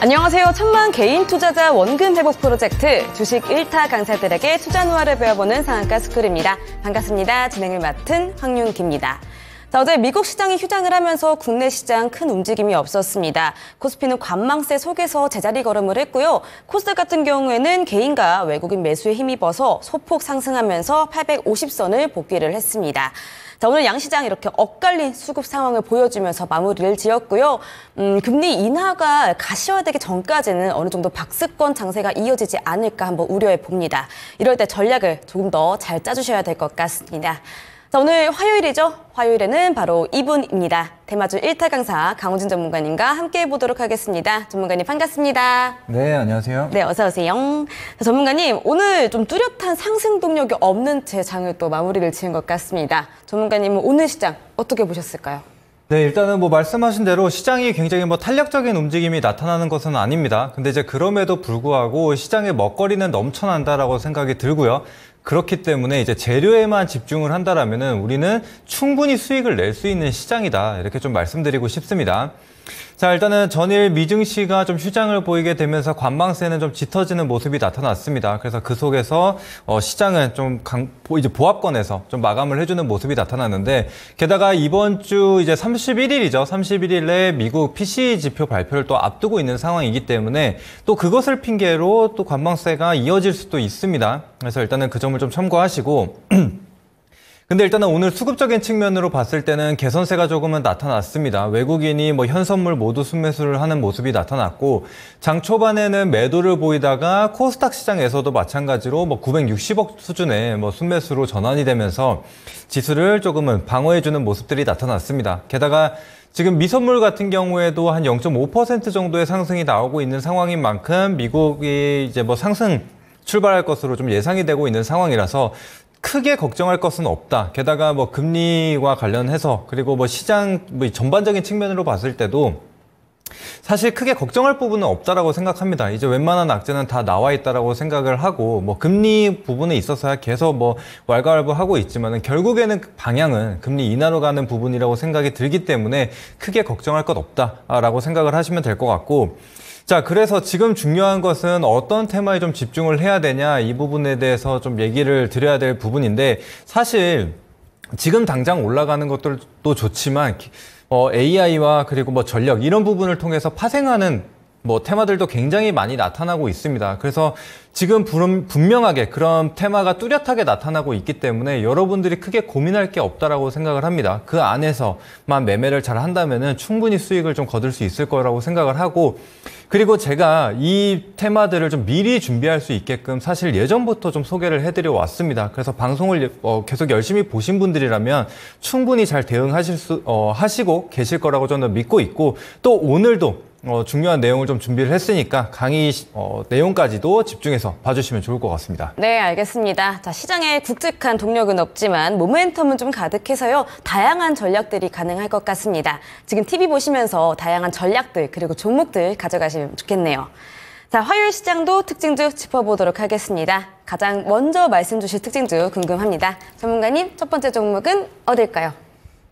안녕하세요. 천만 개인 투자자 원금 회복 프로젝트 주식 1타 강사들에게 투자 노하우를 배워보는 상한가 스쿨입니다. 반갑습니다. 진행을 맡은 황윤기입니다. 자, 어제 미국 시장이 휴장을 하면서 국내 시장 큰 움직임이 없었습니다. 코스피는 관망세 속에서 제자리 걸음을 했고요. 코스닥 같은 경우에는 개인과 외국인 매수에 힘입어서 소폭 상승하면서 850선을 복귀를 했습니다. 자, 오늘 양시장 이렇게 엇갈린 수급 상황을 보여주면서 마무리를 지었고요. 금리 인하가 가시화되기 전까지는 어느 정도 박스권 장세가 이어지지 않을까 한번 우려해 봅니다. 이럴 때 전략을 조금 더 잘 짜주셔야 될 것 같습니다. 자, 오늘 화요일이죠. 화요일에는 바로 이분입니다. 대마주 1타 강사 강호진 전문가님과 함께 해보도록 하겠습니다. 전문가님 반갑습니다. 네, 안녕하세요. 네, 어서 오세요. 자, 전문가님, 오늘 좀 뚜렷한 상승 동력이 없는 채 장을 또 마무리를 지은 것 같습니다. 전문가님은 오늘 시장 어떻게 보셨을까요? 네, 일단은 말씀하신 대로 시장이 굉장히 탄력적인 움직임이 나타나는 것은 아닙니다. 근데 이제 그럼에도 불구하고 시장의 먹거리는 넘쳐난다라고 생각이 들고요. 그렇기 때문에 이제 재료에만 집중을 한다라면은 우리는 충분히 수익을 낼 수 있는 시장이다. 이렇게 좀 말씀드리고 싶습니다. 자, 일단은 전일 미증시가 좀 휴장을 보이게 되면서 관망세는 좀 짙어지는 모습이 나타났습니다. 그래서 그 속에서 시장은 좀 이제 보합권에서 좀 마감을 해주는 모습이 나타났는데, 게다가 이번 주 이제 31일이죠. 31일에 미국 PCE 지표 발표를 또 앞두고 있는 상황이기 때문에 또 그것을 핑계로 또 관망세가 이어질 수도 있습니다. 그래서 일단은 그 점을 좀 참고하시고 근데 일단은 오늘 수급적인 측면으로 봤을 때는 개선세가 조금은 나타났습니다. 외국인이 현선물 모두 순매수를 하는 모습이 나타났고, 장 초반에는 매도를 보이다가 코스닥 시장에서도 마찬가지로 960억 수준의 순매수로 전환이 되면서 지수를 조금은 방어해주는 모습들이 나타났습니다. 게다가 지금 미선물 같은 경우에도 한 0.5% 정도의 상승이 나오고 있는 상황인 만큼 미국이 이제 상승 출발할 것으로 좀 예상이 되고 있는 상황이라서 크게 걱정할 것은 없다. 게다가 금리와 관련해서 그리고 시장 전반적인 측면으로 봤을 때도 사실 크게 걱정할 부분은 없다라고 생각합니다. 이제 웬만한 악재는 다 나와 있다라고 생각을 하고 금리 부분에 있어서야 계속 왈가왈부하고 있지만은 결국에는 방향은 금리 인하로 가는 부분이라고 생각이 들기 때문에 크게 걱정할 것 없다라고 생각을 하시면 될 것 같고, 자, 그래서 지금 중요한 것은 어떤 테마에 좀 집중을 해야 되냐, 이 부분에 대해서 좀 얘기를 드려야 될 부분인데, 사실 지금 당장 올라가는 것들도 좋지만 AI와 그리고 전력 이런 부분을 통해서 파생하는 테마들도 굉장히 많이 나타나고 있습니다. 그래서 지금 분명하게 그런 테마가 뚜렷하게 나타나고 있기 때문에 여러분들이 크게 고민할 게 없다라고 생각을 합니다. 그 안에서만 매매를 잘 한다면은 충분히 수익을 좀 거둘 수 있을 거라고 생각을 하고, 그리고 제가 이 테마들을 좀 미리 준비할 수 있게끔 사실 예전부터 좀 소개를 해드려 왔습니다. 그래서 방송을 계속 열심히 보신 분들이라면 충분히 잘 대응하실 하시고 계실 거라고 저는 믿고 있고, 또 오늘도 중요한 내용을 좀 준비를 했으니까 강의 내용까지도 집중해서 봐주시면 좋을 것 같습니다. 네, 알겠습니다. 자, 시장에 굵직한 동력은 없지만 모멘텀은 좀 가득해서요. 다양한 전략들이 가능할 것 같습니다. 지금 TV 보시면서 다양한 전략들 그리고 종목들 가져가시면 좋겠네요. 자, 화요일 시장도 특징주 짚어보도록 하겠습니다. 가장 먼저 말씀 주실 특징주 궁금합니다. 전문가님, 첫 번째 종목은 어딜까요?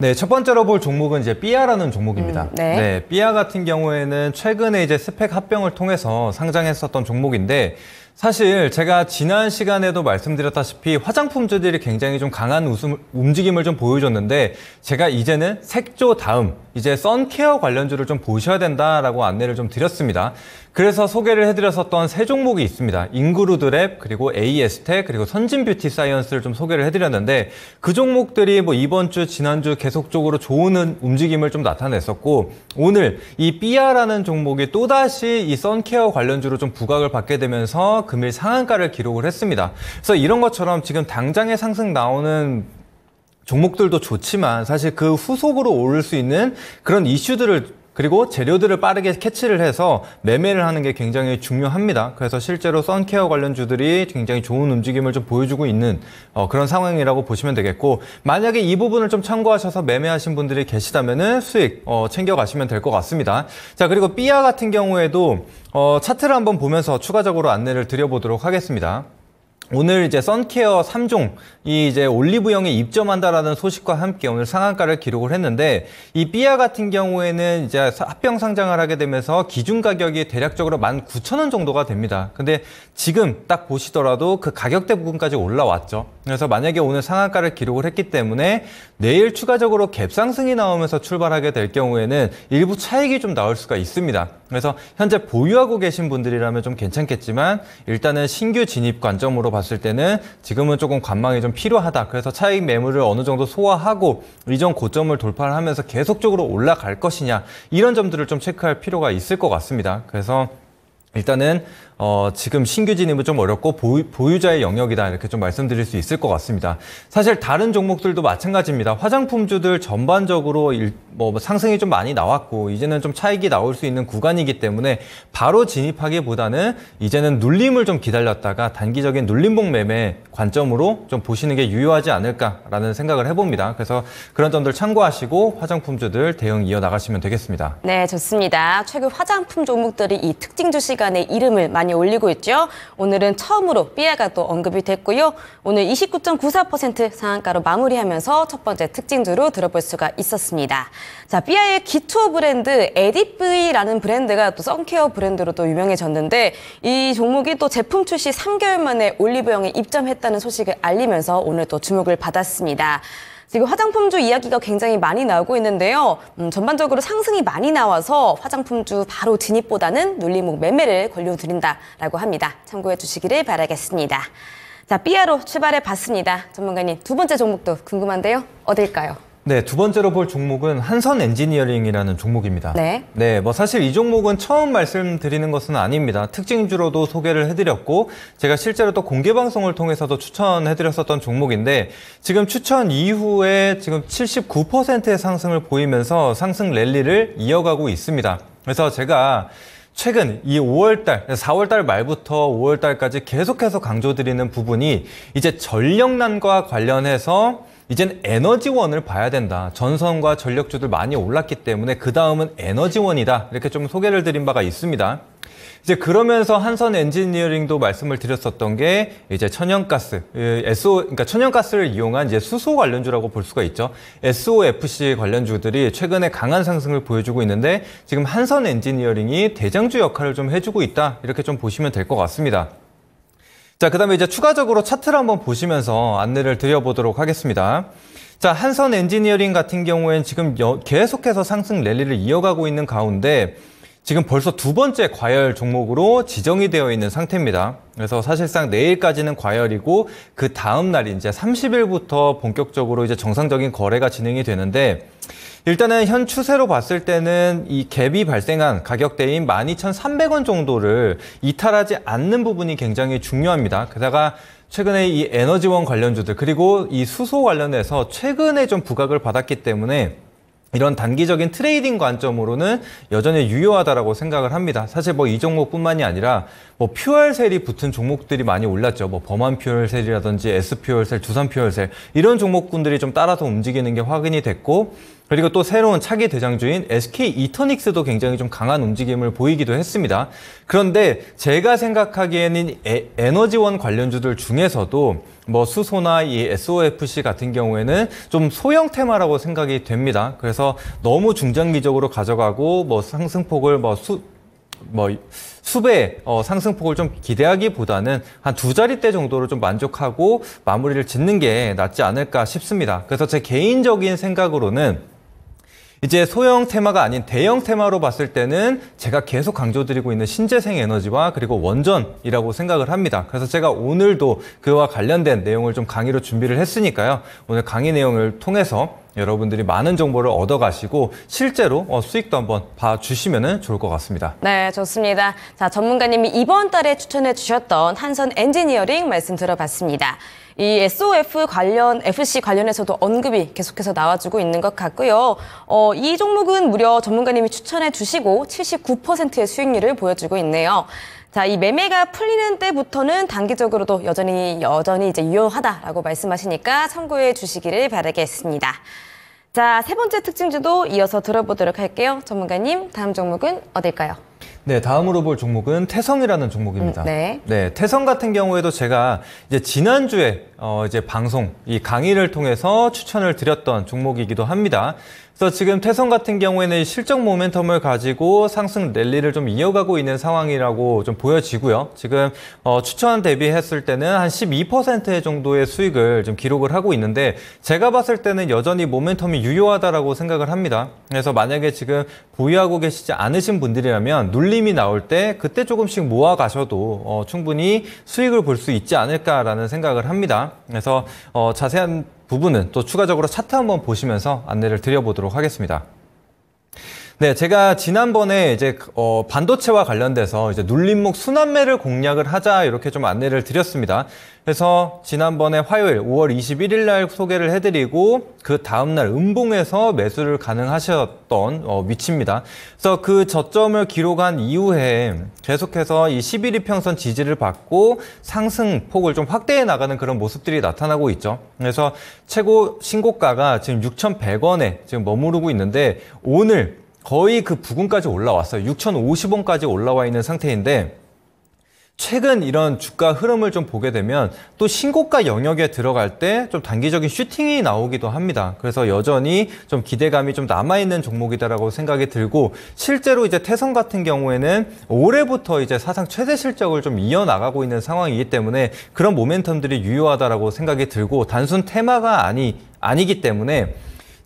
네, 첫 번째로 볼 종목은 이제 삐아라는 종목입니다. 네, 삐아 같은 경우에는 최근에 이제 스펙 합병을 통해서 상장했었던 종목인데, 사실 제가 지난 시간에도 말씀드렸다시피 화장품주들이 굉장히 좀 강한 움직임을 좀 보여줬는데, 제가 이제는 색조 다음 이제 선케어 관련주를 좀 보셔야 된다라고 안내를 좀 드렸습니다. 그래서 소개를 해드렸었던 세 종목이 있습니다. 인그루드랩, 그리고 AS텍, 그리고 선진뷰티사이언스를 좀 소개를 해드렸는데, 그 종목들이 이번 주, 지난주 계속적으로 좋은 움직임을 좀 나타냈었고, 오늘 이 삐아라는 종목이 또다시 이 선케어 관련주로 좀 부각을 받게 되면서 금일 상한가를 기록을 했습니다. 그래서 이런 것처럼 지금 당장에 상승 나오는 종목들도 좋지만 사실 그 후속으로 오를 수 있는 그런 이슈들을 그리고 재료들을 빠르게 캐치를 해서 매매를 하는 게 굉장히 중요합니다. 그래서 실제로 선케어 관련주들이 굉장히 좋은 움직임을 좀 보여주고 있는 그런 상황이라고 보시면 되겠고, 만약에 이 부분을 좀 참고하셔서 매매하신 분들이 계시다면은 수익 챙겨가시면 될 것 같습니다. 자, 그리고 삐아 같은 경우에도 차트를 한번 보면서 추가적으로 안내를 드려보도록 하겠습니다. 오늘 이제 선케어 3종이 이제 올리브영에 입점한다라는 소식과 함께 오늘 상한가를 기록을 했는데, 이 삐아 같은 경우에는 이제 합병 상장을 하게 되면서 기준 가격이 대략적으로 19,000원 정도가 됩니다. 근데 지금 딱 보시더라도 그 가격대 부분까지 올라왔죠. 그래서 만약에 오늘 상한가를 기록을 했기 때문에 내일 추가적으로 갭 상승이 나오면서 출발하게 될 경우에는 일부 차익이 좀 나올 수가 있습니다. 그래서 현재 보유하고 계신 분들이라면 좀 괜찮겠지만, 일단은 신규 진입 관점으로 봤을 때는 지금은 조금 관망이 좀 필요하다. 그래서 차익 매물을 어느 정도 소화하고 이전 고점을 돌파를 하면서 계속적으로 올라갈 것이냐, 이런 점들을 좀 체크할 필요가 있을 것 같습니다. 그래서 일단은 지금 신규 진입은 좀 어렵고 보유자의 영역이다, 이렇게 좀 말씀드릴 수 있을 것 같습니다. 사실 다른 종목들도 마찬가지입니다. 화장품주들 전반적으로 상승이 좀 많이 나왔고 이제는 좀 차익이 나올 수 있는 구간이기 때문에 바로 진입하기보다는 이제는 눌림을 좀 기다렸다가 단기적인 눌림목 매매 관점으로 좀 보시는 게 유효하지 않을까라는 생각을 해봅니다. 그래서 그런 점들 참고하시고 화장품주들 대응 이어나가시면 되겠습니다. 네, 좋습니다. 최근 화장품 종목들이 이 특징주 시간에 이름을 많이 올리고 있죠. 오늘은 처음으로 삐아가 또 언급이 됐고요. 오늘 29.94% 상한가로 마무리하면서 첫 번째 특징주로 들어볼 수가 있었습니다. 자, 삐아의 기초 브랜드 에디브이라는 브랜드가 또 선케어 브랜드로 또 유명해졌는데, 이 종목이 또 제품 출시 3개월 만에 올리브영에 입점했다는 소식을 알리면서 오늘 또 주목을 받았습니다. 지금 화장품주 이야기가 굉장히 많이 나오고 있는데요. 전반적으로 상승이 많이 나와서 화장품주 바로 진입보다는 눌림목 매매를 권유드린다라고 합니다. 참고해 주시기를 바라겠습니다. 자, 삐아로 출발해 봤습니다. 전문가님, 두 번째 종목도 궁금한데요. 어딜까요? 네, 두 번째로 볼 종목은 한선 엔지니어링이라는 종목입니다. 네, 뭐 사실 이 종목은 처음 말씀드리는 것은 아닙니다. 특징주로도 소개를 해드렸고 제가 실제로 또 공개 방송을 통해서도 추천해드렸었던 종목인데, 지금 추천 이후에 지금 79%의 상승을 보이면서 상승 랠리를 이어가고 있습니다. 그래서 제가 최근 이 4월달 말부터 5월달까지 계속해서 강조드리는 부분이 이제 전력난과 관련해서 이젠 에너지원을 봐야 된다. 전선과 전력주들 많이 올랐기 때문에 그 다음은 에너지원이다. 이렇게 좀 소개를 드린 바가 있습니다. 이제 그러면서 한선 엔지니어링도 말씀을 드렸었던 게 이제 천연가스, 그러니까 천연가스를 이용한 이제 수소 관련주라고 볼 수가 있죠. SOFC 관련주들이 최근에 강한 상승을 보여주고 있는데, 지금 한선 엔지니어링이 대장주 역할을 좀 해주고 있다. 이렇게 좀 보시면 될 것 같습니다. 자, 그 다음에 이제 추가적으로 차트를 한번 보시면서 안내를 드려보도록 하겠습니다. 자, 한선 엔지니어링 같은 경우에는 지금 계속해서 상승 랠리를 이어가고 있는 가운데 지금 벌써 두 번째 과열 종목으로 지정이 되어 있는 상태입니다. 그래서 사실상 내일까지는 과열이고 그 다음 날이 이제 30일부터 본격적으로 이제 정상적인 거래가 진행이 되는데, 일단은 현 추세로 봤을 때는 이 갭이 발생한 가격대인 12,300원 정도를 이탈하지 않는 부분이 굉장히 중요합니다. 게다가 최근에 이 에너지원 관련주들 그리고 이 수소 관련해서 최근에 좀 부각을 받았기 때문에 이런 단기적인 트레이딩 관점으로는 여전히 유효하다라고 생각을 합니다. 사실 뭐 이 종목뿐만이 아니라 뭐 퓨얼셀이 붙은 종목들이 많이 올랐죠. 뭐 범한 퓨얼셀이라든지 S 퓨얼셀, 두산 퓨얼셀 이런 종목군들이 좀 따라서 움직이는 게 확인이 됐고, 그리고 또 새로운 차기 대장주인 SK 이터닉스도 굉장히 좀 강한 움직임을 보이기도 했습니다. 그런데 제가 생각하기에는 에너지원 관련주들 중에서도 뭐 수소나 이 SOFC 같은 경우에는 좀 소형 테마라고 생각이 됩니다. 그래서 너무 중장기적으로 가져가고 뭐 상승폭을 수배 상승폭을 좀 기대하기보다는 한 두 자릿대 정도로 좀 만족하고 마무리를 짓는 게 낫지 않을까 싶습니다. 그래서 제 개인적인 생각으로는 이제 소형 테마가 아닌 대형 테마로 봤을 때는 제가 계속 강조드리고 있는 신재생 에너지와 그리고 원전이라고 생각을 합니다. 그래서 제가 오늘도 그와 관련된 내용을 좀 강의로 준비를 했으니까요. 오늘 강의 내용을 통해서 여러분들이 많은 정보를 얻어가시고 실제로 수익도 한번 봐주시면 좋을 것 같습니다. 네, 좋습니다. 자, 전문가님이 이번 달에 추천해 주셨던 한선 엔지니어링 말씀 들어봤습니다. 이 FC 관련해서도 언급이 계속해서 나와주고 있는 것 같고요. 이 종목은 무려 전문가님이 추천해 주시고 79%의 수익률을 보여주고 있네요. 자, 이 매매가 풀리는 때부터는 단기적으로도 여전히 이제 유효하다라고 말씀하시니까 참고해 주시기를 바라겠습니다. 자, 세 번째 특징주도 이어서 들어보도록 할게요. 전문가님, 다음 종목은 어딜까요? 네, 다음으로 볼 종목은 태성이라는 종목입니다. 네. 네, 태성 같은 경우에도 제가 이제 지난주에 이제 방송, 이 강의를 통해서 추천을 드렸던 종목이기도 합니다. 그래서 지금 태성 같은 경우에는 실적 모멘텀을 가지고 상승 랠리를 좀 이어가고 있는 상황이라고 좀 보여지고요. 지금 추천 대비했을 때는 한 12% 정도의 수익을 좀 기록을 하고 있는데 제가 봤을 때는 여전히 모멘텀이 유효하다라고 생각을 합니다. 그래서 만약에 지금 보유하고 계시지 않으신 분들이라면 눌림이 나올 때 그때 조금씩 모아 가셔도 충분히 수익을 볼 수 있지 않을까라는 생각을 합니다. 그래서 자세한 부분은 또 추가적으로 차트 한번 보시면서 안내를 드려보도록 하겠습니다. 네, 제가 지난번에 이제 반도체와 관련돼서 이제 눌림목 순환매를 공략을 하자 이렇게 좀 안내를 드렸습니다. 그래서 지난번에 화요일 5월 21일 날 소개를 해드리고 그 다음날 음봉에서 매수를 가능하셨던 위치입니다. 그래서 그 저점을 기록한 이후에 계속해서 이 11일 평선 지지를 받고 상승폭을 좀 확대해 나가는 그런 모습들이 나타나고 있죠. 그래서 최고 신고가가 지금 6,100원에 지금 머무르고 있는데 오늘 거의 그 부근까지 올라왔어요. 6,050원까지 올라와 있는 상태인데 최근 이런 주가 흐름을 좀 보게 되면 또 신고가 영역에 들어갈 때 좀 단기적인 슈팅이 나오기도 합니다. 그래서 여전히 좀 기대감이 좀 남아있는 종목이다라고 생각이 들고 실제로 이제 태성 같은 경우에는 올해부터 이제 사상 최대 실적을 좀 이어나가고 있는 상황이기 때문에 그런 모멘텀들이 유효하다라고 생각이 들고 단순 테마가 아니기 때문에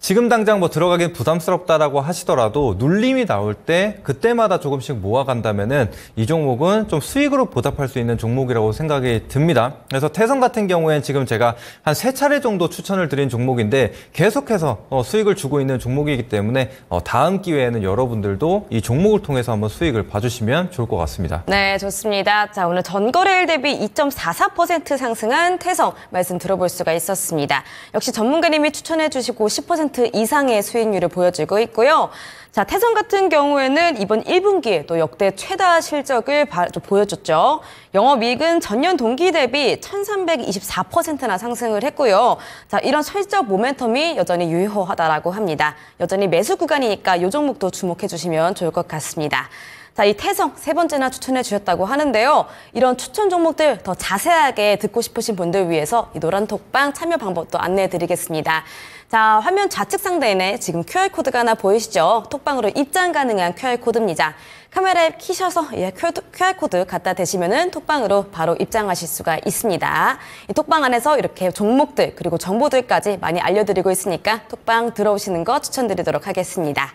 지금 당장 뭐 들어가긴 부담스럽다라고 하시더라도 눌림이 나올 때 그때마다 조금씩 모아간다면은 이 종목은 좀 수익으로 보답할 수 있는 종목이라고 생각이 듭니다. 그래서 태성 같은 경우에는 지금 제가 한 3차례 정도 추천을 드린 종목인데 계속해서 수익을 주고 있는 종목이기 때문에 다음 기회에는 여러분들도 이 종목을 통해서 한번 수익을 봐주시면 좋을 것 같습니다. 네, 좋습니다. 자, 오늘 전거래일 대비 2.44% 상승한 태성 말씀 들어볼 수가 있었습니다. 역시 전문가님이 추천해 주시고 10% 이상의 수익률을 보여주고 있고요. 자, 태성 같은 경우에는 이번 1분기에 또 역대 최다 실적을 보여줬죠. 영업이익은 전년 동기 대비 1,324%나 상승을 했고요. 자, 이런 실적 모멘텀이 여전히 유효하다라고 합니다. 여전히 매수 구간이니까 이 종목도 주목해 주시면 좋을 것 같습니다. 자, 이 태성 3번째나 추천해 주셨다고 하는데요. 이런 추천 종목들 더 자세하게 듣고 싶으신 분들 위해서 이 노란 톡방 참여 방법도 안내해 드리겠습니다. 자, 화면 좌측 상단에 지금 QR코드가 하나 보이시죠? 톡방으로 입장 가능한 QR코드입니다. 카메라 앱 키셔서 QR코드 갖다 대시면은 톡방으로 바로 입장하실 수가 있습니다. 이 톡방 안에서 이렇게 종목들 그리고 정보들까지 많이 알려드리고 있으니까 톡방 들어오시는 거 추천드리도록 하겠습니다.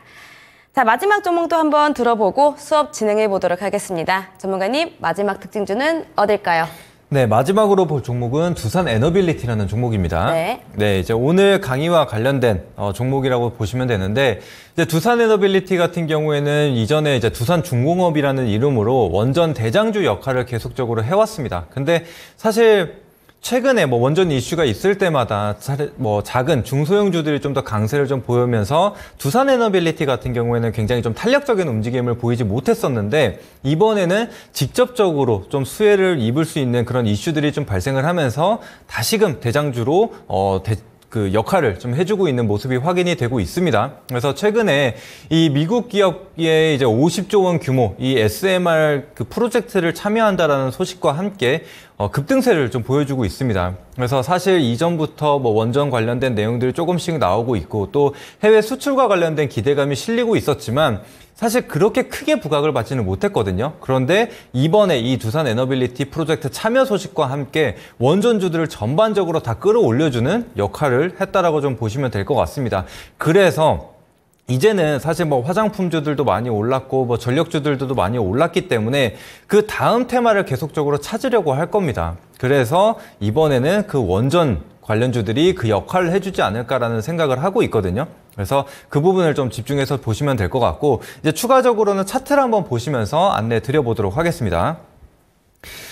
자, 마지막 종목도 한번 들어보고 수업 진행해 보도록 하겠습니다. 전문가님, 마지막 특징주는 어딜까요? 네, 마지막으로 볼 종목은 두산 에너빌리티라는 종목입니다. 네, 이제 오늘 강의와 관련된 종목이라고 보시면 되는데, 이제 두산 에너빌리티 같은 경우에는 이전에 이제 두산중공업이라는 이름으로 원전 대장주 역할을 계속적으로 해왔습니다. 근데 사실 최근에 뭐 원전 이슈가 있을 때마다 뭐 작은 중소형주들이 좀 더 강세를 좀 보이면서 두산 에너빌리티 같은 경우에는 굉장히 좀 탄력적인 움직임을 보이지 못했었는데 이번에는 직접적으로 좀 수혜를 입을 수 있는 그런 이슈들이 좀 발생을 하면서 다시금 대장주로 그 역할을 좀 해주고 있는 모습이 확인이 되고 있습니다. 그래서 최근에 이 미국 기업의 이제 50조 원 규모 이 SMR 그 프로젝트를 참여한다라는 소식과 함께 급등세를 좀 보여주고 있습니다. 그래서 사실 이전부터 뭐 원전 관련된 내용들이 조금씩 나오고 있고 또 해외 수출과 관련된 기대감이 실리고 있었지만 사실 그렇게 크게 부각을 받지는 못했거든요. 그런데 이번에 이 두산 에너빌리티 프로젝트 참여 소식과 함께 원전주들을 전반적으로 다 끌어올려주는 역할을 했다라고 좀 보시면 될 것 같습니다. 그래서 이제는 사실 뭐 화장품주들도 많이 올랐고 뭐 전력주들도 많이 올랐기 때문에 그 다음 테마를 계속적으로 찾으려고 할 겁니다. 그래서 이번에는 그 원전 관련주들이 그 역할을 해주지 않을까라는 생각을 하고 있거든요. 그래서 그 부분을 좀 집중해서 보시면 될 것 같고 이제 추가적으로는 차트를 한번 보시면서 안내 드려보도록 하겠습니다.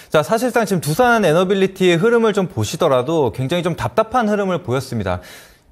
자, 사실상 지금 두산 에너빌리티의 흐름을 좀 보시더라도 굉장히 좀 답답한 흐름을 보였습니다.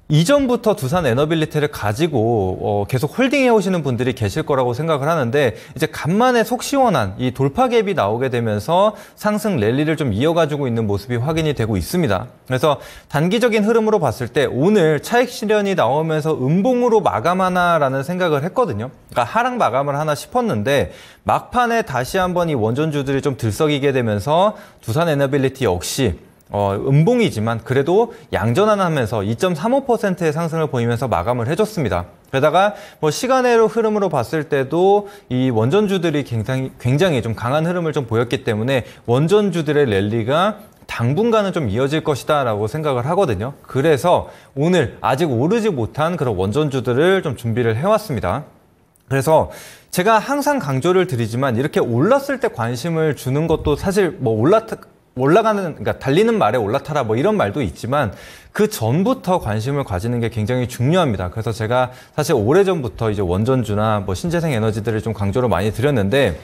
이전부터 두산 에너빌리티를 가지고 계속 홀딩해 오시는 분들이 계실 거라고 생각을 하는데 이제 간만에 속 시원한 이 돌파 갭이 나오게 되면서 상승 랠리를 좀 이어가지고 있는 모습이 확인이 되고 있습니다. 그래서 단기적인 흐름으로 봤을 때 오늘 차익 실현이 나오면서 음봉으로 마감하나라는 생각을 했거든요. 그러니까 하락 마감을 하나 싶었는데 막판에 다시 한번 이 원전주들이 좀 들썩이게 되면서 두산 에너빌리티 역시 음봉이지만 그래도 양전환하면서 2.35%의 상승을 보이면서 마감을 해줬습니다. 게다가 뭐 시간의 흐름으로 봤을 때도 이 원전주들이 굉장히 좀 강한 흐름을 좀 보였기 때문에 원전주들의 랠리가 당분간은 좀 이어질 것이다 라고 생각을 하거든요. 그래서 오늘 아직 오르지 못한 그런 원전주들을 좀 준비를 해왔습니다. 그래서 제가 항상 강조를 드리지만 이렇게 올랐을 때 관심을 주는 것도 사실 뭐 그러니까 달리는 말에 올라타라 뭐 이런 말도 있지만 그 전부터 관심을 가지는 게 굉장히 중요합니다. 그래서 제가 사실 오래전부터 이제 원전주나 뭐 신재생 에너지들을 좀 강조를 많이 드렸는데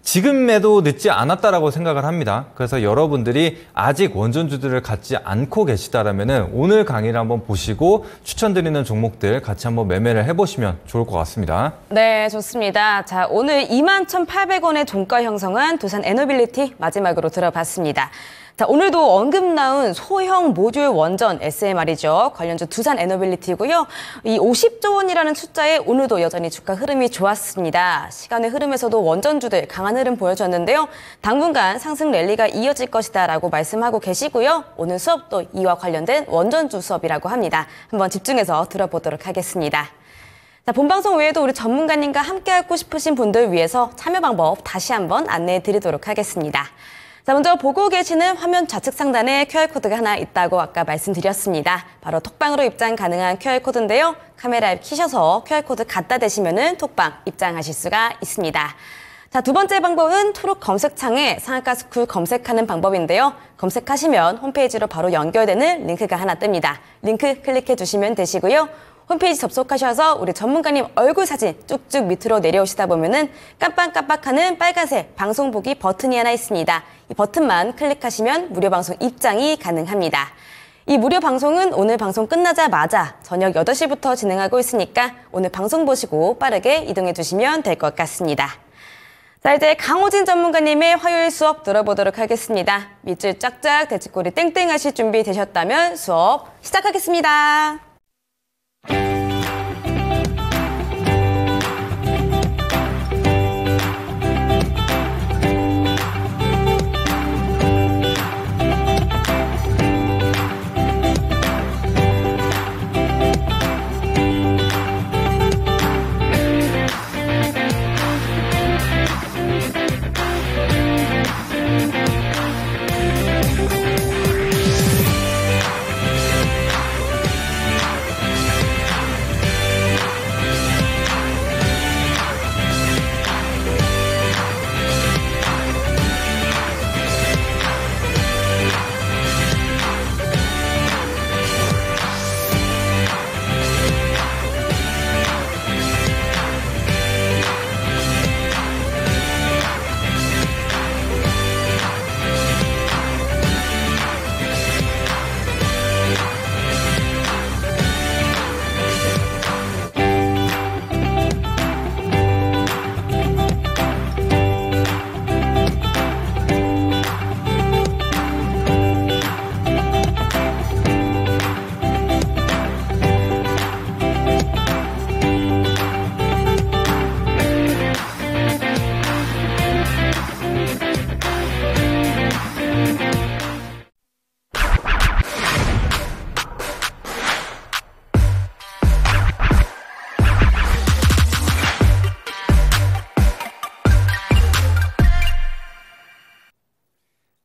지금에도 늦지 않았다라고 생각을 합니다. 그래서 여러분들이 아직 원전주들을 갖지 않고 계시다라면은 오늘 강의를 한번 보시고 추천드리는 종목들 같이 한번 매매를 해보시면 좋을 것 같습니다. 네, 좋습니다. 자, 오늘 21,800원의 종가 형성한 두산 에너빌리티 마지막으로 들어봤습니다. 자, 오늘도 언급 나온 소형 모듈 원전 SMR이죠. 관련주 두산 에너빌리티고요. 이 50조 원이라는 숫자에 오늘도 여전히 주가 흐름이 좋았습니다. 시간의 흐름에서도 원전주들 강한 흐름 보여줬는데요. 당분간 상승 랠리가 이어질 것이다 라고 말씀하고 계시고요. 오늘 수업도 이와 관련된 원전주 수업이라고 합니다. 한번 집중해서 들어보도록 하겠습니다. 자, 본방송 외에도 우리 전문가님과 함께하고 싶으신 분들 위해서 참여 방법 다시 한번 안내해 드리도록 하겠습니다. 자, 먼저 보고 계시는 화면 좌측 상단에 QR코드가 하나 있다고 아까 말씀드렸습니다. 바로 톡방으로 입장 가능한 QR코드인데요. 카메라 앱 키셔서 QR코드 갖다 대시면은 톡방 입장하실 수가 있습니다. 자, 두 번째 방법은 초록 검색창에 상한가 스쿨 검색하는 방법인데요. 검색하시면 홈페이지로 바로 연결되는 링크가 하나 뜹니다. 링크 클릭해 주시면 되시고요. 홈페이지 접속하셔서 우리 전문가님 얼굴 사진 쭉쭉 밑으로 내려오시다 보면은 깜빡깜빡하는 빨간색 방송 보기 버튼이 하나 있습니다. 이 버튼만 클릭하시면 무료 방송 입장이 가능합니다. 이 무료 방송은 오늘 방송 끝나자마자 저녁 8시부터 진행하고 있으니까 오늘 방송 보시고 빠르게 이동해 주시면 될 것 같습니다. 자, 이제 강호진 전문가님의 화요일 수업 들어보도록 하겠습니다. 밑줄 쫙쫙 대치꼬리 땡땡 하실 준비 되셨다면 수업 시작하겠습니다.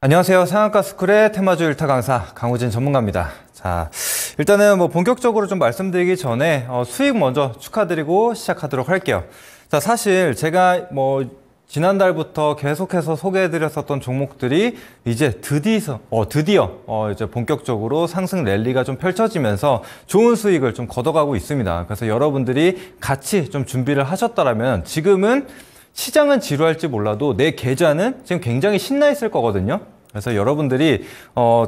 안녕하세요. 상한가 스쿨의 테마주 일타 강사 강호진 전문가입니다. 자, 일단은 뭐 본격적으로 좀 말씀드리기 전에 수익 먼저 축하드리고 시작하도록 할게요. 자, 사실 제가 뭐 지난달부터 계속해서 소개해드렸었던 종목들이 이제 드디어 이제 본격적으로 상승 랠리가 좀 펼쳐지면서 좋은 수익을 좀 걷어가고 있습니다. 그래서 여러분들이 같이 좀 준비를 하셨다라면 지금은 시장은 지루할지 몰라도 내 계좌는 지금 굉장히 신나 있을 거거든요. 그래서 여러분들이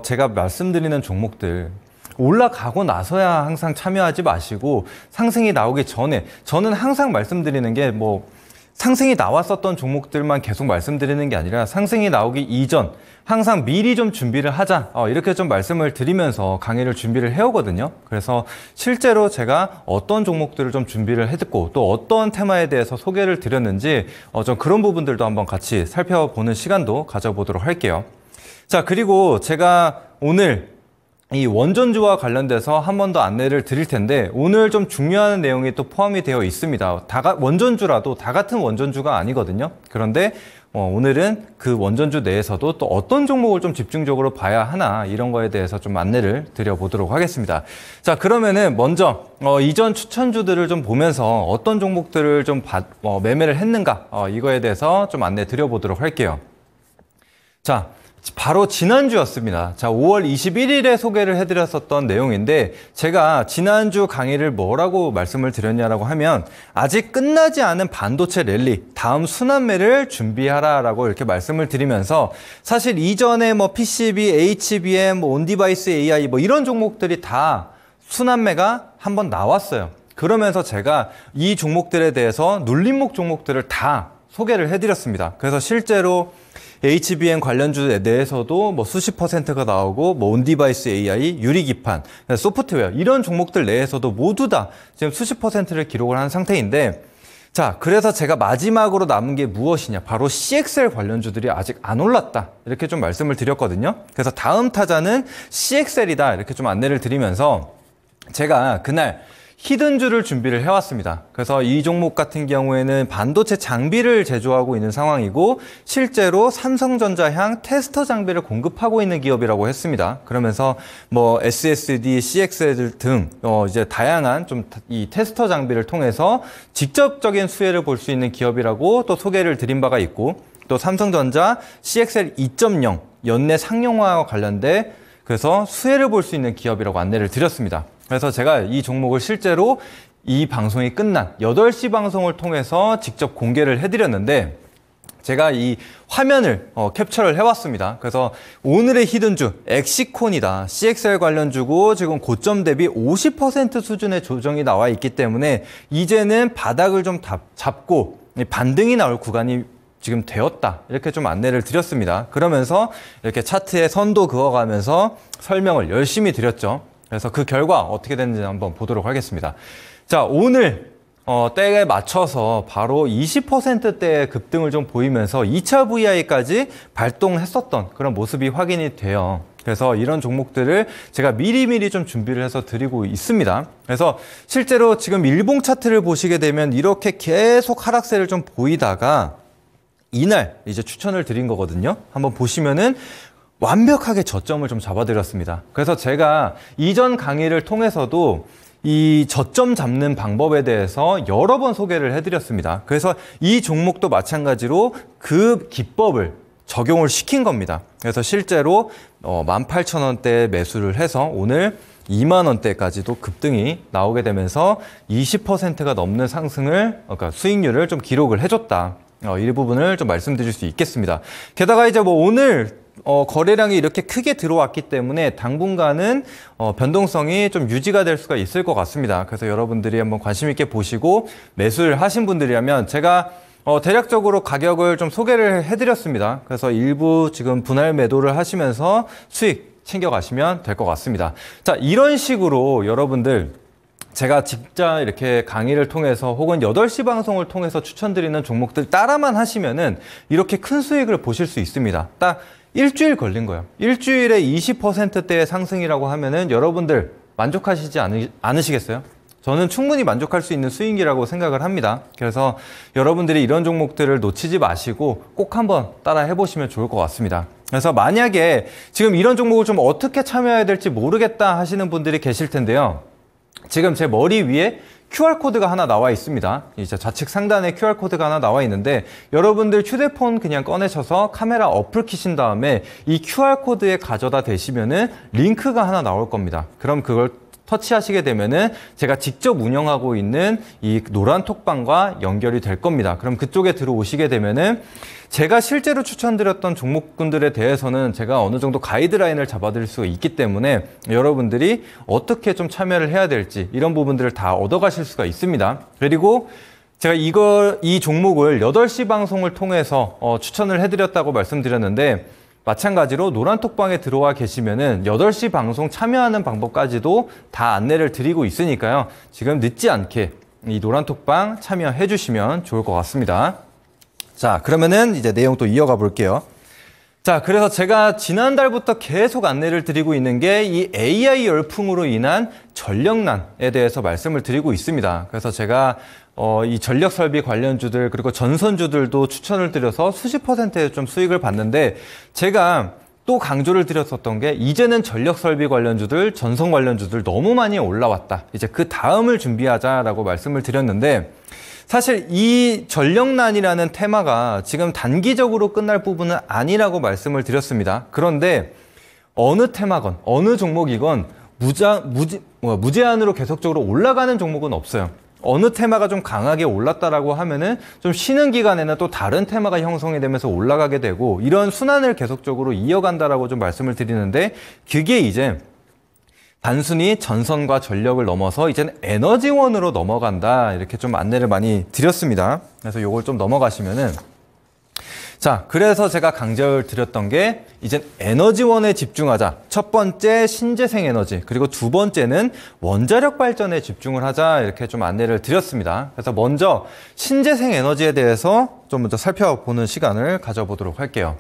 제가 말씀드리는 종목들 올라가고 나서야 항상 참여하지 마시고 상승이 나오기 전에, 저는 항상 말씀드리는 게 상승이 나왔었던 종목들만 계속 말씀드리는 게 아니라 상승이 나오기 이전 항상 미리 좀 준비를 하자, 이렇게 좀 말씀을 드리면서 강의를 준비를 해오거든요. 그래서 실제로 제가 어떤 종목들을 좀 준비를 해듣고 또 어떤 테마에 대해서 소개를 드렸는지 좀 그런 부분들도 한번 같이 살펴보는 시간도 가져보도록 할게요. 자, 그리고 제가 오늘 이 원전주와 관련돼서 한 번 더 안내를 드릴 텐데, 오늘 좀 중요한 내용이 또 포함이 되어 있습니다. 원전주라도 다 같은 원전주가 아니거든요. 그런데 오늘은 그 원전주 내에서도 또 어떤 종목을 좀 집중적으로 봐야 하나, 이런 거에 대해서 좀 안내를 드려보도록 하겠습니다. 자, 그러면은 먼저 이전 추천주들을 좀 보면서 어떤 종목들을 좀 매매를 했는가, 이거에 대해서 좀 안내 드려보도록 할게요. 자, 바로 지난주였습니다. 자, 5월 21일에 소개를 해드렸었던 내용인데, 제가 지난주 강의를 뭐라고 말씀을 드렸냐라고 하면, 아직 끝나지 않은 반도체 랠리, 다음 순환매를 준비하라라고 이렇게 말씀을 드리면서, 사실 이전에 PCB, HBM, 온디바이스 AI 이런 종목들이 다 순환매가 한번 나왔어요. 그러면서 제가 이 종목들에 대해서 눌림목 종목들을 다 소개를 해드렸습니다. 그래서 실제로 HBM 관련주 내에서도 수십 %가 나오고, 온디바이스 AI, 유리기판, 소프트웨어, 이런 종목들 내에서도 모두 다 지금 수십 %를 기록을 한 상태인데, 자, 그래서 제가 마지막으로 남은 게 무엇이냐, 바로 CXL 관련주들이 아직 안 올랐다, 이렇게 좀 말씀을 드렸거든요. 그래서 다음 타자는 CXL이다, 이렇게 좀 안내를 드리면서 제가 그날 히든주를 준비를 해왔습니다. 그래서 이 종목 같은 경우에는 반도체 장비를 제조하고 있는 상황이고, 실제로 삼성전자향 테스터 장비를 공급하고 있는 기업이라고 했습니다. 그러면서 SSD, CXL 등 이제 다양한 좀 이 테스터 장비를 통해서 직접적인 수혜를 볼 수 있는 기업이라고 또 소개를 드린 바가 있고, 또 삼성전자 CXL 2.0 연내 상용화와 관련돼 그래서 수혜를 볼 수 있는 기업이라고 안내를 드렸습니다. 그래서 제가 이 종목을 실제로 이 방송이 끝난 8시 방송을 통해서 직접 공개를 해드렸는데, 제가 이 화면을 캡처를 해왔습니다. 그래서 오늘의 히든주 엑시콘이다, CXL 관련주고 지금 고점 대비 50% 수준의 조정이 나와 있기 때문에 이제는 바닥을 좀 잡고 반등이 나올 구간이 지금 되었다, 이렇게 좀 안내를 드렸습니다. 그러면서 이렇게 차트에 선도 그어가면서 설명을 열심히 드렸죠. 그래서 그 결과 어떻게 됐는지 한번 보도록 하겠습니다. 자, 오늘 때에 맞춰서 바로 20%대의 급등을 좀 보이면서 2차 VI까지 발동했었던 그런 모습이 확인이 돼요. 그래서 이런 종목들을 제가 미리미리 좀 준비를 해서 드리고 있습니다. 그래서 실제로 지금 일봉 차트를 보시게 되면 이렇게 계속 하락세를 좀 보이다가 이날 이제 추천을 드린 거거든요. 한번 보시면은 완벽하게 저점을 좀 잡아드렸습니다. 그래서 제가 이전 강의를 통해서도 이 저점 잡는 방법에 대해서 여러 번 소개를 해드렸습니다. 그래서 이 종목도 마찬가지로 그 기법을 적용을 시킨 겁니다. 그래서 실제로 18,000원대 매수를 해서 오늘 20,000원대까지도 급등이 나오게 되면서 20%가 넘는 상승을, 그러니까 수익률을 좀 기록을 해줬다. 이 부분을 좀 말씀드릴 수 있겠습니다. 게다가 이제 오늘 거래량이 이렇게 크게 들어왔기 때문에 당분간은 변동성이 좀 유지가 될 수가 있을 것 같습니다. 그래서 여러분들이 한번 관심 있게 보시고 매수를 하신 분들이라면 제가 대략적으로 가격을 좀 소개를 해드렸습니다. 그래서 일부 지금 분할 매도를 하시면서 수익 챙겨가시면 될 것 같습니다. 자, 이런 식으로 여러분들 제가 진짜 이렇게 강의를 통해서 혹은 8시 방송을 통해서 추천드리는 종목들 따라만 하시면은 이렇게 큰 수익을 보실 수 있습니다. 딱 일주일 걸린 거예요. 일주일에 20%대의 상승이라고 하면은 여러분들 만족하시지 않으시겠어요? 저는 충분히 만족할 수 있는 수익이라고 생각을 합니다. 그래서 여러분들이 이런 종목들을 놓치지 마시고 꼭 한번 따라 해보시면 좋을 것 같습니다. 그래서 만약에 지금 이런 종목을 좀 어떻게 참여해야 될지 모르겠다 하시는 분들이 계실 텐데요. 지금 제 머리 위에 QR코드가 하나 나와 있습니다. 이제 좌측 상단에 QR코드가 하나 나와 있는데 여러분들 휴대폰 그냥 꺼내셔서 카메라 어플 키신 다음에 이 QR코드에 가져다 대시면은 링크가 하나 나올 겁니다. 그럼 그걸 터치하시게 되면은 제가 직접 운영하고 있는 이 노란 톡방과 연결이 될 겁니다. 그럼 그쪽에 들어오시게 되면은 제가 실제로 추천드렸던 종목군들에 대해서는 제가 어느 정도 가이드라인을 잡아드릴 수가 있기 때문에 여러분들이 어떻게 좀 참여를 해야 될지 이런 부분들을 다 얻어가실 수가 있습니다. 그리고 제가 이 종목을 8시 방송을 통해서 추천을 해드렸다고 말씀드렸는데 마찬가지로 노란톡방에 들어와 계시면은 8시 방송 참여하는 방법까지도 다 안내를 드리고 있으니까요. 지금 늦지 않게 이 노란톡방 참여해 주시면 좋을 것 같습니다. 자, 그러면은 이제 내용 또 이어가 볼게요. 자, 그래서 제가 지난달부터 계속 안내를 드리고 있는 게 이 AI 열풍으로 인한 전력난에 대해서 말씀을 드리고 있습니다. 그래서 제가 이 전력 설비 관련주들 그리고 전선주들도 추천을 드려서 수십 %의 좀 수익을 봤는데 제가 또 강조를 드렸었던 게 이제는 전력 설비 관련주들, 전선 관련주들 너무 많이 올라왔다. 이제 그 다음을 준비하자라고 말씀을 드렸는데 사실 이 전력난이라는 테마가 지금 단기적으로 끝날 부분은 아니라고 말씀을 드렸습니다. 그런데 어느 테마건 어느 종목이건 무제한으로 계속적으로 올라가는 종목은 없어요. 어느 테마가 좀 강하게 올랐다라고 하면은 좀 쉬는 기간에는 또 다른 테마가 형성이 되면서 올라가게 되고 이런 순환을 계속적으로 이어간다라고 좀 말씀을 드리는데 그게 이제 단순히 전선과 전력을 넘어서 이제는 에너지원으로 넘어간다 이렇게 좀 안내를 많이 드렸습니다. 그래서 요걸 좀 넘어가시면은 자, 그래서 제가 강조를 드렸던 게 이젠 에너지원에 집중하자. 첫 번째 신재생 에너지, 그리고 두 번째는 원자력 발전에 집중을 하자 이렇게 좀 안내를 드렸습니다. 그래서 먼저 신재생 에너지에 대해서 좀 먼저 살펴보는 시간을 가져보도록 할게요.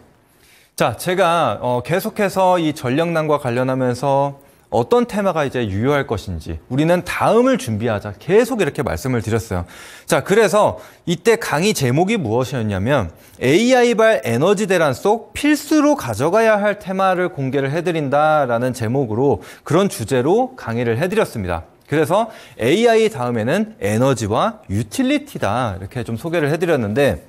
자, 제가 계속해서 이 전력난과 관련하면서 어떤 테마가 이제 유효할 것인지 우리는 다음을 준비하자 계속 이렇게 말씀을 드렸어요. 자, 그래서 이때 강의 제목이 무엇이었냐면 AI발 에너지 대란 속 필수로 가져가야 할 테마를 공개를 해드린다라는 제목으로 그런 주제로 강의를 해드렸습니다. 그래서 AI 다음에는 에너지와 유틸리티다 이렇게 좀 소개를 해드렸는데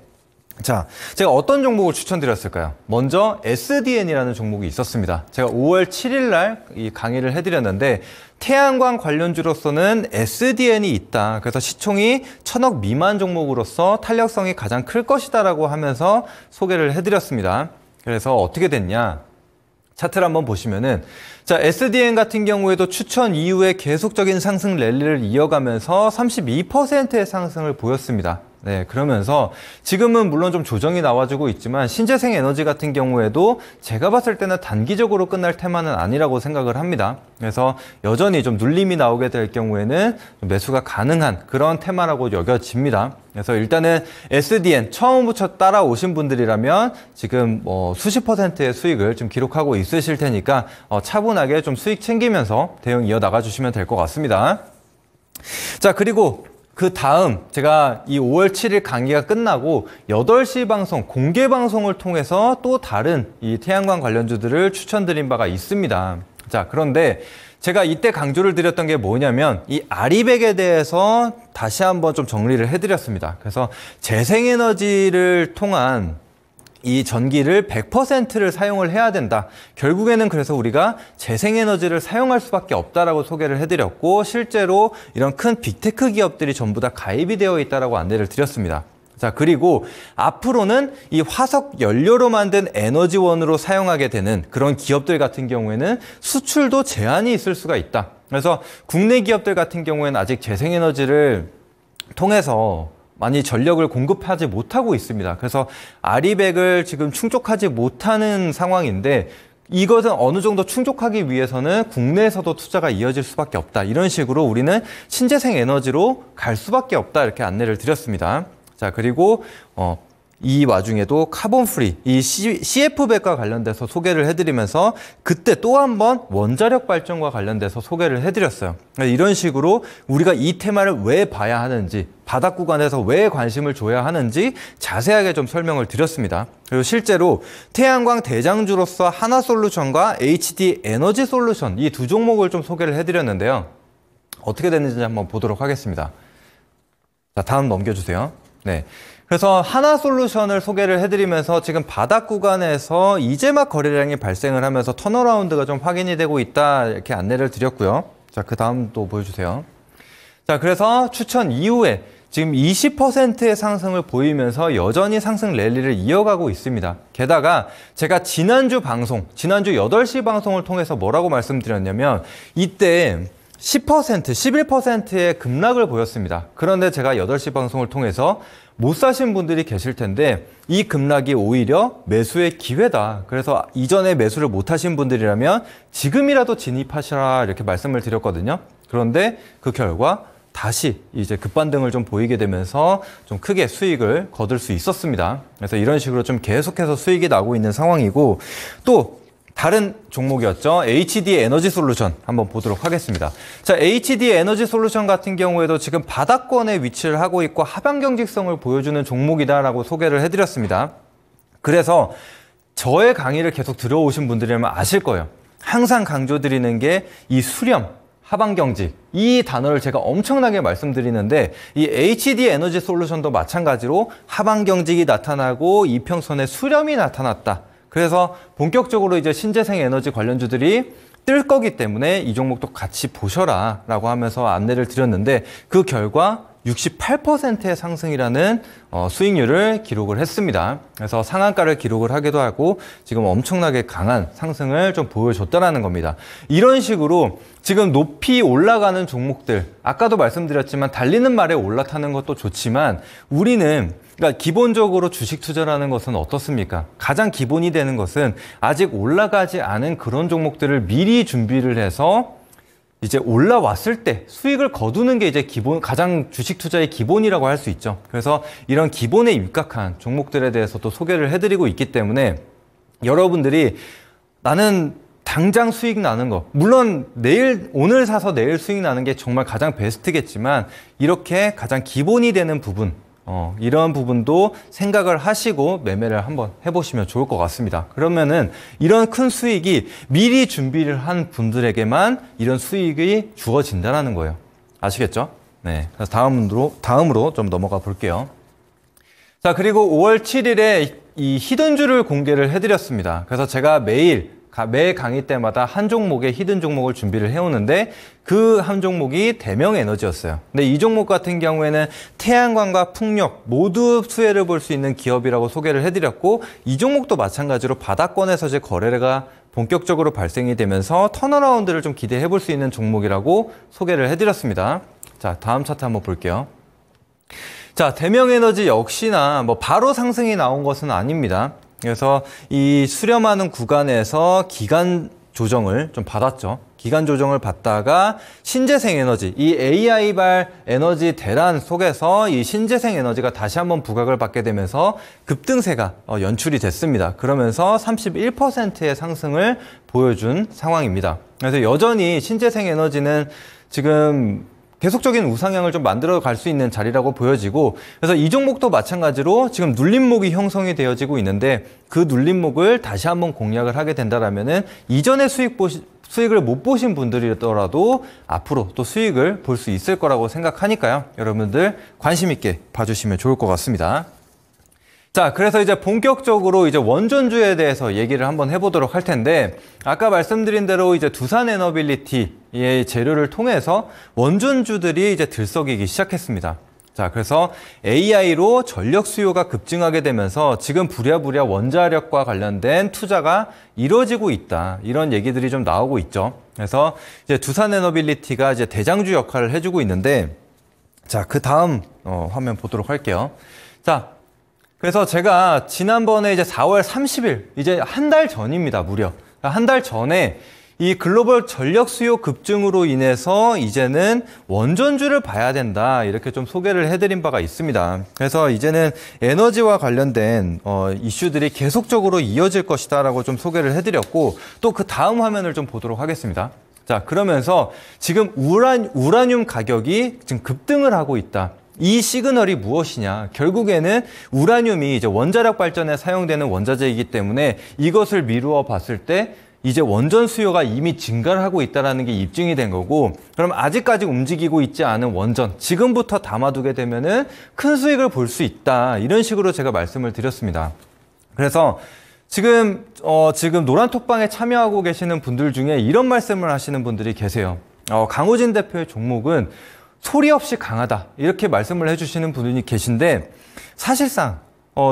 자, 제가 어떤 종목을 추천드렸을까요? 먼저 SDN이라는 종목이 있었습니다. 제가 5월 7일 날 이 강의를 해드렸는데 태양광 관련주로서는 SDN이 있다. 그래서 시총이 1000억 미만 종목으로서 탄력성이 가장 클 것이다라고 하면서 소개를 해드렸습니다. 그래서 어떻게 됐냐? 차트를 한번 보시면은 자, SDN 같은 경우에도 추천 이후에 계속적인 상승 랠리를 이어가면서 32%의 상승을 보였습니다. 네, 그러면서 지금은 물론 좀 조정이 나와주고 있지만 신재생 에너지 같은 경우에도 제가 봤을 때는 단기적으로 끝날 테마는 아니라고 생각을 합니다. 그래서 여전히 좀 눌림이 나오게 될 경우에는 매수가 가능한 그런 테마라고 여겨집니다. 그래서 일단은 SDN 처음부터 따라오신 분들이라면 지금 수십 %의 수익을 좀 기록하고 있으실 테니까 차분하게 좀 수익 챙기면서 대응 이어나가 주시면 될 것 같습니다. 자, 그리고 그 다음 제가 이 5월 7일 강의가 끝나고 8시 방송, 공개 방송을 통해서 또 다른 이 태양광 관련주들을 추천드린 바가 있습니다. 자, 그런데 제가 이때 강조를 드렸던 게 뭐냐면 이 아리백에 대해서 다시 한번 좀 정리를 해드렸습니다. 그래서 재생에너지를 통한 이 전기를 100%를 사용을 해야 된다. 결국에는 그래서 우리가 재생에너지를 사용할 수밖에 없다라고 소개를 해드렸고 실제로 이런 큰 빅테크 기업들이 전부 다 가입이 되어 있다라고 안내를 드렸습니다. 자, 그리고 앞으로는 이 화석 연료로 만든 에너지원으로 사용하게 되는 그런 기업들 같은 경우에는 수출도 제한이 있을 수가 있다. 그래서 국내 기업들 같은 경우에는 아직 재생에너지를 통해서 많이 전력을 공급하지 못하고 있습니다. 그래서 아리백을 지금 충족하지 못하는 상황인데 이것은 어느 정도 충족하기 위해서는 국내에서도 투자가 이어질 수밖에 없다. 이런 식으로 우리는 신재생 에너지로 갈 수밖에 없다. 이렇게 안내를 드렸습니다. 자, 그리고 이 와중에도 카본 프리, 이 CF백과 관련돼서 소개를 해드리면서 그때 또 한 번 원자력 발전과 관련돼서 소개를 해드렸어요. 이런 식으로 우리가 이 테마를 왜 봐야 하는지, 바닥 구간에서 왜 관심을 줘야 하는지 자세하게 좀 설명을 드렸습니다. 그리고 실제로 태양광 대장주로서 하나솔루션과 HD 에너지 솔루션 이 두 종목을 좀 소개를 해드렸는데요. 어떻게 됐는지 한번 보도록 하겠습니다. 자, 다음 넘겨주세요. 네. 그래서 하나솔루션을 소개를 해드리면서 지금 바닥 구간에서 이제 막 거래량이 발생을 하면서 턴어라운드가 좀 확인이 되고 있다 이렇게 안내를 드렸고요. 자, 그 다음 또 보여주세요. 자, 그래서 추천 이후에 지금 20%의 상승을 보이면서 여전히 상승 랠리를 이어가고 있습니다. 게다가 제가 지난주 8시 방송을 통해서 뭐라고 말씀드렸냐면 이때 10%, 11%의 급락을 보였습니다. 그런데 제가 8시 방송을 통해서 못 사신 분들이 계실 텐데 이 급락이 오히려 매수의 기회다. 그래서 이전에 매수를 못 하신 분들이라면 지금이라도 진입하시라 이렇게 말씀을 드렸거든요. 그런데 그 결과 다시 이제 급반등을 좀 보이게 되면서 좀 크게 수익을 거둘 수 있었습니다. 그래서 이런 식으로 좀 계속해서 수익이 나고 있는 상황이고 또 다른 종목이었죠. HD 에너지 솔루션 한번 보도록 하겠습니다. 자, HD 에너지 솔루션 같은 경우에도 지금 바닥권에 위치를 하고 있고 하방 경직성을 보여주는 종목이다라고 소개를 해드렸습니다. 그래서 저의 강의를 계속 들어오신 분들이라면 아실 거예요. 항상 강조드리는 게 이 수렴, 하방경직 이 단어를 제가 엄청나게 말씀드리는데 이 HD 에너지 솔루션도 마찬가지로 하방경직이 나타나고 이평선에 수렴이 나타났다. 그래서 본격적으로 이제 신재생 에너지 관련주들이 뜰 거기 때문에 이 종목도 같이 보셔라 라고 하면서 안내를 드렸는데 그 결과 68%의 상승이라는 수익률을 기록을 했습니다. 그래서 상한가를 기록을 하기도 하고 지금 엄청나게 강한 상승을 좀 보여줬다는 겁니다. 이런 식으로 지금 높이 올라가는 종목들, 아까도 말씀드렸지만 달리는 말에 올라타는 것도 좋지만 우리는 그러니까 기본적으로 주식 투자라는 것은 어떻습니까? 가장 기본이 되는 것은 아직 올라가지 않은 그런 종목들을 미리 준비를 해서 이제 올라왔을 때 수익을 거두는 게 이제 가장 주식 투자의 기본이라고 할 수 있죠. 그래서 이런 기본에 입각한 종목들에 대해서도 소개를 해드리고 있기 때문에 여러분들이 나는 당장 수익 나는 거, 물론 오늘 사서 내일 수익 나는 게 정말 가장 베스트겠지만 이렇게 가장 기본이 되는 부분, 이런 부분도 생각을 하시고 매매를 한번 해보시면 좋을 것 같습니다. 그러면은 이런 큰 수익이 미리 준비를 한 분들에게만 이런 수익이 주어진다는 거예요. 아시겠죠? 네. 그래서 다음으로 좀 넘어가 볼게요. 자, 그리고 5월 7일에 이 히든주를 공개를 해드렸습니다. 그래서 제가 매 강의 때마다 한 종목의 히든 종목을 준비를 해오는데 그 한 종목이 대명에너지였어요. 근데 이 종목 같은 경우에는 태양광과 풍력 모두 수혜를 볼 수 있는 기업이라고 소개를 해드렸고 이 종목도 마찬가지로 바닥권에서 이제 거래가 본격적으로 발생이 되면서 턴어라운드를 좀 기대해 볼 수 있는 종목이라고 소개를 해드렸습니다. 자, 다음 차트 한번 볼게요. 자, 대명에너지 역시나 뭐 바로 상승이 나온 것은 아닙니다. 그래서 이 수렴하는 구간에서 기간 조정을 좀 받았죠. 기간 조정을 받다가 신재생 에너지, 이 AI발 에너지 대란 속에서 이 신재생 에너지가 다시 한번 부각을 받게 되면서 급등세가 연출이 됐습니다. 그러면서 31%의 상승을 보여준 상황입니다. 그래서 여전히 신재생 에너지는 지금 계속적인 우상향을 좀 만들어 갈 수 있는 자리라고 보여지고 그래서 이 종목도 마찬가지로 지금 눌림목이 형성이 되어지고 있는데 그 눌림목을 다시 한번 공략을 하게 된다면은 이전에 수익을 못 보신 분들이더라도 앞으로 또 수익을 볼 수 있을 거라고 생각하니까요. 여러분들 관심 있게 봐주시면 좋을 것 같습니다. 자, 그래서 이제 본격적으로 이제 원전주에 대해서 얘기를 한번 해보도록 할 텐데 아까 말씀드린 대로 이제 두산 에너빌리티의 재료를 통해서 원전주들이 이제 들썩이기 시작했습니다. 자, 그래서 AI로 전력 수요가 급증하게 되면서 지금 부랴부랴 원자력과 관련된 투자가 이루어지고 있다. 이런 얘기들이 좀 나오고 있죠. 그래서 이제 두산 에너빌리티가 이제 대장주 역할을 해주고 있는데 자, 그 다음 화면 보도록 할게요. 자, 그래서 제가 지난번에 이제 4월 30일, 이제 한 달 전입니다, 무려. 한 달 전에 이 글로벌 전력 수요 급증으로 인해서 이제는 원전주를 봐야 된다. 이렇게 좀 소개를 해드린 바가 있습니다. 그래서 이제는 에너지와 관련된 이슈들이 계속적으로 이어질 것이다 라고 좀 소개를 해드렸고 또 그 다음 화면을 좀 보도록 하겠습니다. 자, 그러면서 지금 우라늄 가격이 지금 급등을 하고 있다. 이 시그널이 무엇이냐? 결국에는 우라늄이 이제 원자력 발전에 사용되는 원자재이기 때문에 이것을 미루어 봤을 때 이제 원전 수요가 이미 증가를 하고 있다는 게 입증이 된 거고 그럼 아직까지 움직이고 있지 않은 원전 지금부터 담아두게 되면은 큰 수익을 볼 수 있다. 이런 식으로 제가 말씀을 드렸습니다. 그래서 지금 노란톡방에 참여하고 계시는 분들 중에 이런 말씀을 하시는 분들이 계세요. 강호진 대표의 종목은 소리 없이 강하다 이렇게 말씀을 해주시는 분이 계신데 사실상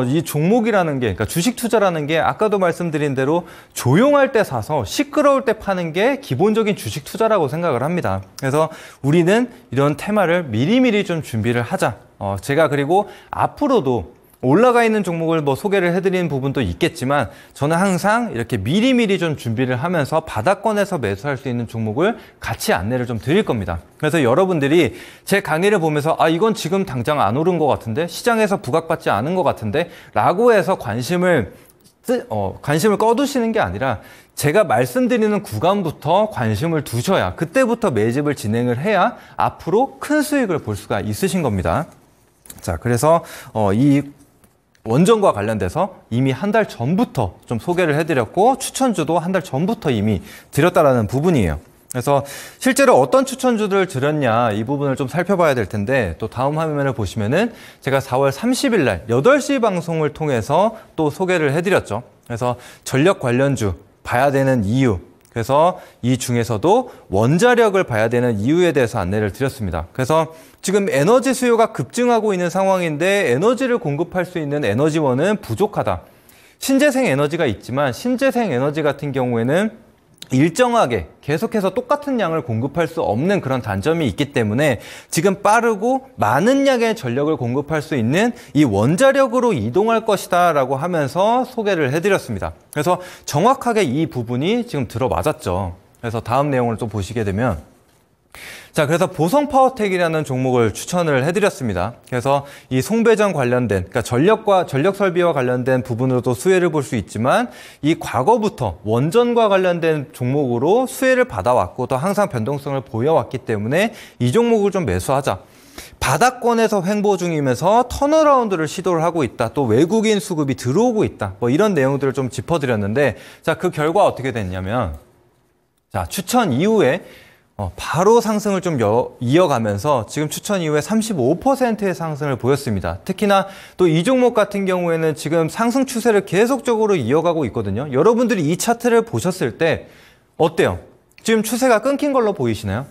이 종목이라는 게, 그러니까 주식 투자라는 게 아까도 말씀드린 대로 조용할 때 사서 시끄러울 때 파는 게 기본적인 주식 투자라고 생각을 합니다. 그래서 우리는 이런 테마를 미리미리 좀 준비를 하자. 제가 그리고 앞으로도 올라가 있는 종목을 소개를 해드리는 부분도 있겠지만 저는 항상 이렇게 미리미리 좀 준비를 하면서 바닥권에서 매수할 수 있는 종목을 같이 안내를 좀 드릴 겁니다. 그래서 여러분들이 제 강의를 보면서 이건 지금 당장 안 오른 것 같은데 시장에서 부각받지 않은 것 같은데 라고 해서 관심을 꺼두시는 게 아니라 제가 말씀드리는 구간부터 관심을 두셔야 그때부터 매집을 진행을 해야 앞으로 큰 수익을 볼 수가 있으신 겁니다. 자, 그래서 이 원전과 관련돼서 이미 한 달 전부터 좀 소개를 해드렸고 추천주도 한 달 전부터 이미 드렸다라는 부분이에요. 그래서 실제로 어떤 추천주들을 드렸냐 이 부분을 좀 살펴봐야 될 텐데 또 다음 화면을 보시면은 제가 4월 30일 날 8시 방송을 통해서 또 소개를 해드렸죠. 그래서 전력 관련주 봐야 되는 이유, 그래서 이 중에서도 원자력을 봐야 되는 이유에 대해서 안내를 드렸습니다. 그래서 지금 에너지 수요가 급증하고 있는 상황인데 에너지를 공급할 수 있는 에너지원은 부족하다. 신재생 에너지가 있지만 신재생 에너지 같은 경우에는 일정하게 계속해서 똑같은 양을 공급할 수 없는 그런 단점이 있기 때문에 지금 빠르고 많은 양의 전력을 공급할 수 있는 이 원자력으로 이동할 것이다 라고 하면서 소개를 해드렸습니다. 그래서 정확하게 이 부분이 지금 들어맞았죠. 그래서 다음 내용을 좀 보시게 되면 자, 그래서 보성파워텍이라는 종목을 추천을 해드렸습니다. 그래서 이 송배전 관련된, 그러니까 전력 설비와 관련된 부분으로도 수혜를 볼 수 있지만 이 과거부터 원전과 관련된 종목으로 수혜를 받아왔고 또 항상 변동성을 보여왔기 때문에 이 종목을 좀 매수하자. 바닥권에서 횡보 중이면서 턴어라운드를 시도를 하고 있다. 또 외국인 수급이 들어오고 있다. 이런 내용들을 좀 짚어드렸는데 자, 그 결과 어떻게 됐냐면 자, 추천 이후에 바로 상승을 좀 이어가면서 지금 추천 이후에 35%의 상승을 보였습니다. 특히나 또 이 종목 같은 경우에는 지금 상승 추세를 계속적으로 이어가고 있거든요. 여러분들이 이 차트를 보셨을 때 어때요? 지금 추세가 끊긴 걸로 보이시나요?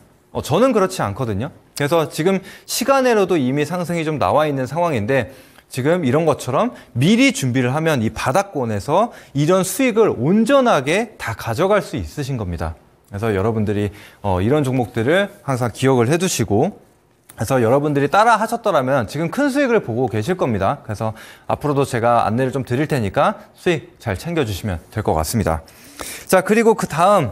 저는 그렇지 않거든요. 그래서 지금 시간으로도 이미 상승이 좀 나와 있는 상황인데 지금 이런 것처럼 미리 준비를 하면 이 바닥권에서 이런 수익을 온전하게 다 가져갈 수 있으신 겁니다. 그래서 여러분들이 이런 종목들을 항상 기억을 해두시고 그래서 여러분들이 따라 하셨더라면 지금 큰 수익을 보고 계실 겁니다. 그래서 앞으로도 제가 안내를 좀 드릴 테니까 수익 잘 챙겨주시면 될 것 같습니다. 자, 그리고 그 다음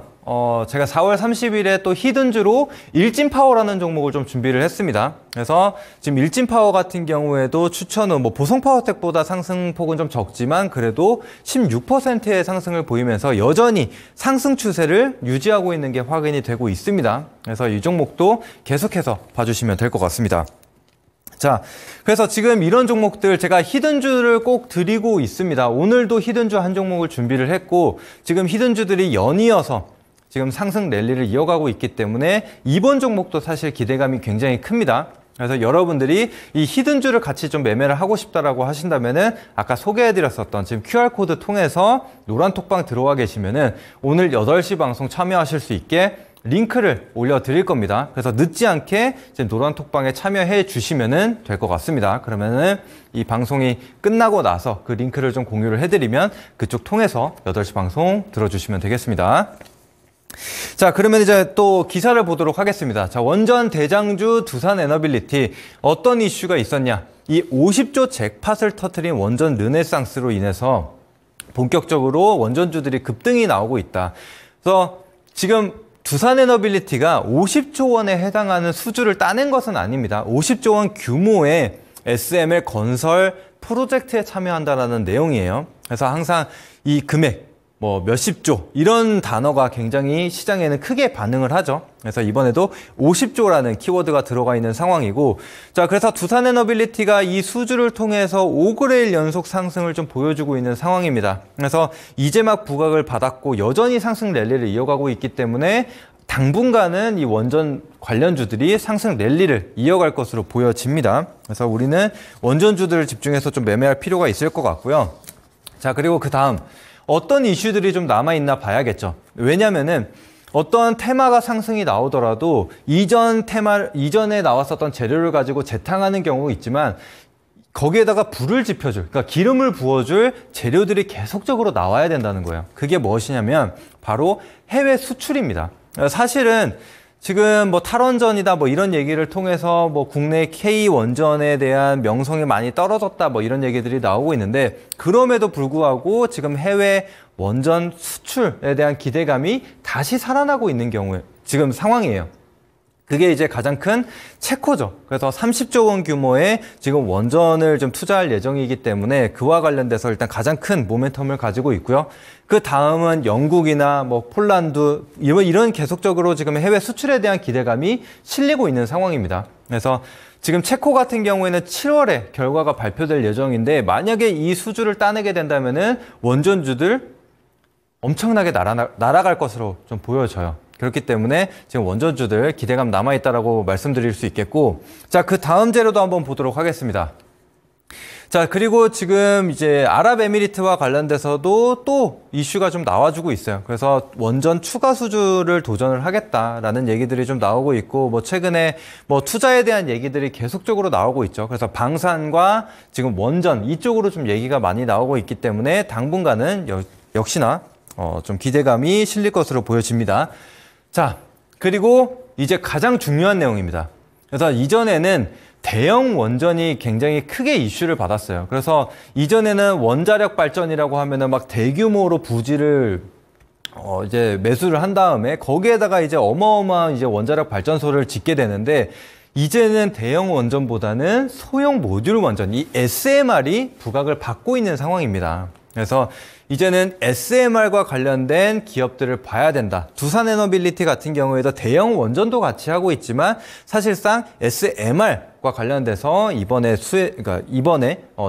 제가 4월 30일에 또 히든주로 일진파워라는 종목을 좀 준비를 했습니다. 그래서 지금 일진파워 같은 경우에도 추천은 보성파워텍보다 상승폭은 좀 적지만 그래도 16%의 상승을 보이면서 여전히 상승 추세를 유지하고 있는 게 확인이 되고 있습니다. 그래서 이 종목도 계속해서 봐주시면 될 것 같습니다. 자, 그래서 지금 이런 종목들 제가 히든주를 꼭 드리고 있습니다. 오늘도 히든주 한 종목을 준비를 했고 지금 히든주들이 연이어서 지금 상승 랠리를 이어가고 있기 때문에 이번 종목도 사실 기대감이 굉장히 큽니다. 그래서 여러분들이 이 히든주를 같이 좀 매매를 하고 싶다라고 하신다면은 아까 소개해드렸었던 지금 QR코드 통해서 노란톡방 들어와 계시면은 오늘 8시 방송 참여하실 수 있게 링크를 올려드릴 겁니다. 그래서 늦지 않게 지금 노란톡방에 참여해 주시면 될 것 같습니다. 그러면은 이 방송이 끝나고 나서 그 링크를 좀 공유를 해드리면 그쪽 통해서 8시 방송 들어주시면 되겠습니다. 자, 그러면 이제 또 기사를 보도록 하겠습니다. 자, 원전 대장주 두산에너빌리티 어떤 이슈가 있었냐? 이 50조 잭팟을 터뜨린 원전 르네상스로 인해서 본격적으로 원전주들이 급등이 나오고 있다. 그래서 지금 두산에너빌리티가 50조 원에 해당하는 수주를 따낸 것은 아닙니다. 50조 원 규모의 SML 건설 프로젝트에 참여한다라는 내용이에요. 그래서 항상 이 금액 몇십 조 이런 단어가 굉장히 시장에는 크게 반응을 하죠. 그래서 이번에도 50조라는 키워드가 들어가 있는 상황이고 자, 그래서 두산에너빌리티가 이 수주를 통해서 5거래일 연속 상승을 좀 보여주고 있는 상황입니다. 그래서 이제 막 부각을 받았고 여전히 상승 랠리를 이어가고 있기 때문에 당분간은 이 원전 관련주들이 상승 랠리를 이어갈 것으로 보여집니다. 그래서 우리는 원전주들을 집중해서 좀 매매할 필요가 있을 것 같고요. 자, 그리고 그 다음 어떤 이슈들이 좀 남아있나 봐야겠죠. 왜냐면은 어떤 테마가 상승이 나오더라도 이전에 나왔었던 재료를 가지고 재탕하는 경우가 있지만 거기에다가 불을 지펴줄, 그러니까 기름을 부어줄 재료들이 계속적으로 나와야 된다는 거예요. 그게 무엇이냐면 바로 해외 수출입니다. 사실은 지금 뭐 탈원전이다 뭐 이런 얘기를 통해서 뭐 국내 K 원전에 대한 명성이 많이 떨어졌다 뭐 이런 얘기들이 나오고 있는데, 그럼에도 불구하고 지금 해외 원전 수출에 대한 기대감이 다시 살아나고 있는 경우에 지금 상황이에요. 그게 이제 가장 큰 체코죠. 그래서 30조 원 규모의 지금 원전을 좀 투자할 예정이기 때문에 그와 관련돼서 일단 가장 큰 모멘텀을 가지고 있고요. 그 다음은 영국이나 뭐 폴란드 이런 계속적으로 지금 해외 수출에 대한 기대감이 실리고 있는 상황입니다. 그래서 지금 체코 같은 경우에는 7월에 결과가 발표될 예정인데, 만약에 이 수주를 따내게 된다면은 원전주들 엄청나게 날아갈 것으로 좀 보여져요. 그렇기 때문에 지금 원전주들 기대감 남아있다라고 말씀드릴 수 있겠고, 자, 그 다음 재료도 한번 보도록 하겠습니다. 자, 그리고 지금 이제 아랍에미리트와 관련돼서도 또 이슈가 좀 나와주고 있어요. 그래서 원전 추가 수주를 도전을 하겠다라는 얘기들이 좀 나오고 있고, 뭐 최근에 뭐 투자에 대한 얘기들이 계속적으로 나오고 있죠. 그래서 방산과 지금 원전 이쪽으로 좀 얘기가 많이 나오고 있기 때문에 당분간은 역시나 좀 기대감이 실릴 것으로 보여집니다. 자, 그리고 이제 가장 중요한 내용입니다. 그래서 이전에는 대형 원전이 굉장히 크게 이슈를 받았어요. 그래서 이전에는 원자력 발전이라고 하면은 막 대규모로 부지를 이제 매수를 한 다음에 거기에다가 이제 어마어마한 이제 원자력 발전소를 짓게 되는데, 이제는 대형 원전보다는 소형 모듈 원전, 이 SMR이 부각을 받고 있는 상황입니다. 그래서 이제는 SMR과 관련된 기업들을 봐야 된다. 두산에너빌리티 같은 경우에도 대형 원전도 같이 하고 있지만 사실상 SMR과 관련돼서 이번에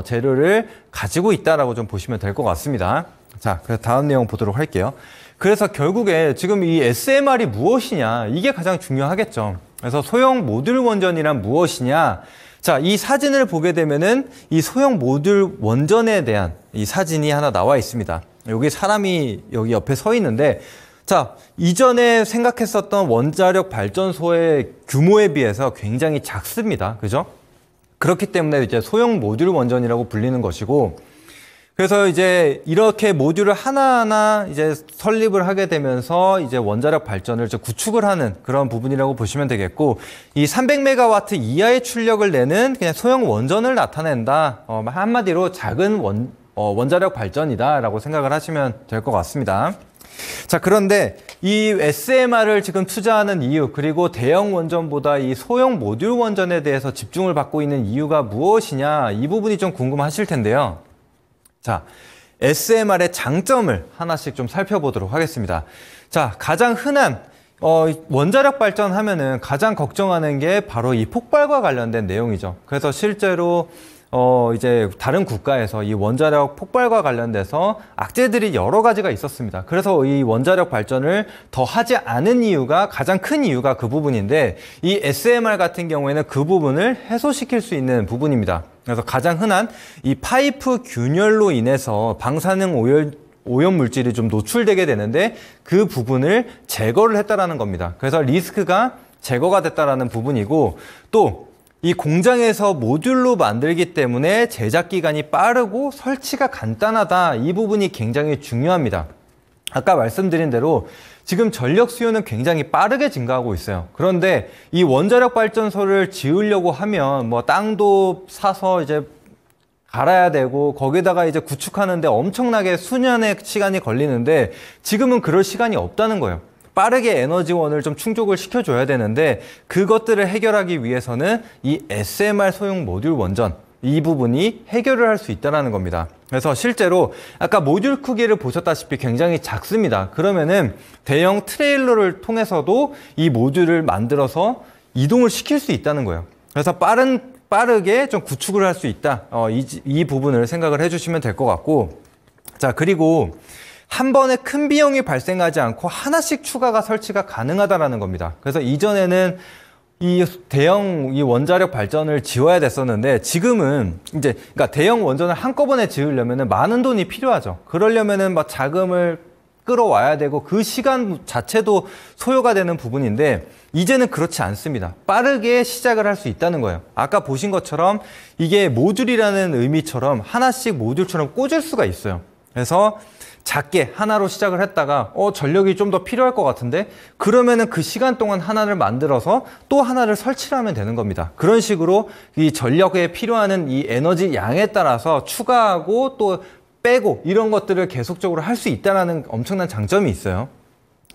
재료를 가지고 있다라고 좀 보시면 될 것 같습니다. 자, 그래서 다음 내용 보도록 할게요. 그래서 결국에 지금 이 SMR이 무엇이냐, 이게 가장 중요하겠죠. 그래서 소형 모듈 원전이란 무엇이냐? 자, 이 사진을 보게 되면은 이 소형 모듈 원전에 대한 이 사진이 하나 나와 있습니다. 여기 사람이 여기 옆에 서 있는데, 자, 이전에 생각했었던 원자력 발전소의 규모에 비해서 굉장히 작습니다. 그죠? 그렇기 때문에 이제 소형 모듈 원전이라고 불리는 것이고, 그래서 이제 이렇게 모듈을 하나하나 이제 설립을 하게 되면서 이제 원자력 발전을 이제 구축을 하는 그런 부분이라고 보시면 되겠고, 이 300메가와트 이하의 출력을 내는 그냥 소형 원전을 나타낸다. 한마디로 작은 원자력 발전이다라고 생각을 하시면 될 것 같습니다. 자, 그런데 이 SMR을 지금 투자하는 이유, 그리고 대형 원전보다 이 소형 모듈 원전에 대해서 집중을 받고 있는 이유가 무엇이냐, 이 부분이 좀 궁금하실 텐데요. 자, SMR의 장점을 하나씩 좀 살펴보도록 하겠습니다. 자, 가장 흔한 원자력 발전하면은 가장 걱정하는 게 바로 이 폭발과 관련된 내용이죠. 그래서 실제로 이제 다른 국가에서 이 원자력 폭발과 관련돼서 악재들이 여러 가지가 있었습니다. 그래서 이 원자력 발전을 더 하지 않은 이유가, 가장 큰 이유가 그 부분인데, 이 SMR 같은 경우에는 그 부분을 해소시킬 수 있는 부분입니다. 그래서 가장 흔한 이 파이프 균열로 인해서 방사능 오염 물질이 좀 노출되게 되는데, 그 부분을 제거를 했다라는 겁니다. 그래서 리스크가 제거가 됐다라는 부분이고, 또 이 공장에서 모듈로 만들기 때문에 제작 기간이 빠르고 설치가 간단하다. 이 부분이 굉장히 중요합니다. 아까 말씀드린 대로 지금 전력 수요는 굉장히 빠르게 증가하고 있어요. 그런데 이 원자력 발전소를 지으려고 하면 뭐 땅도 사서 이제 갈아야 되고, 거기다가 이제 구축하는데 엄청나게 수년의 시간이 걸리는데, 지금은 그럴 시간이 없다는 거예요. 빠르게 에너지원을 좀 충족을 시켜줘야 되는데, 그것들을 해결하기 위해서는 이 SMR 소형 모듈 원전, 이 부분이 해결을 할 수 있다는 겁니다. 그래서 실제로 아까 모듈 크기를 보셨다시피 굉장히 작습니다. 그러면은 대형 트레일러를 통해서도 이 모듈을 만들어서 이동을 시킬 수 있다는 거예요. 그래서 빠르게 좀 구축을 할 수 있다. 이 부분을 생각을 해주시면 될 것 같고, 자, 그리고 한 번에 큰 비용이 발생하지 않고 하나씩 추가가 설치가 가능하다라는 겁니다. 그래서 이전에는 이 대형 원자력 발전을 지어야 됐었는데, 지금은 이제 그러니까 대형 원전을 한꺼번에 지으려면은 많은 돈이 필요하죠. 그러려면은 막 자금을 끌어와야 되고 그 시간 자체도 소요가 되는 부분인데 이제는 그렇지 않습니다. 빠르게 시작을 할 수 있다는 거예요. 아까 보신 것처럼 이게 모듈이라는 의미처럼 하나씩 모듈처럼 꽂을 수가 있어요. 그래서 작게 하나로 시작을 했다가 전력이 좀 더 필요할 것 같은데 그러면은 그 시간 동안 하나를 만들어서 또 하나를 설치를 하면 되는 겁니다. 그런 식으로 이 전력에 필요한 이 에너지 양에 따라서 추가하고 또 빼고 이런 것들을 계속적으로 할 수 있다는 엄청난 장점이 있어요.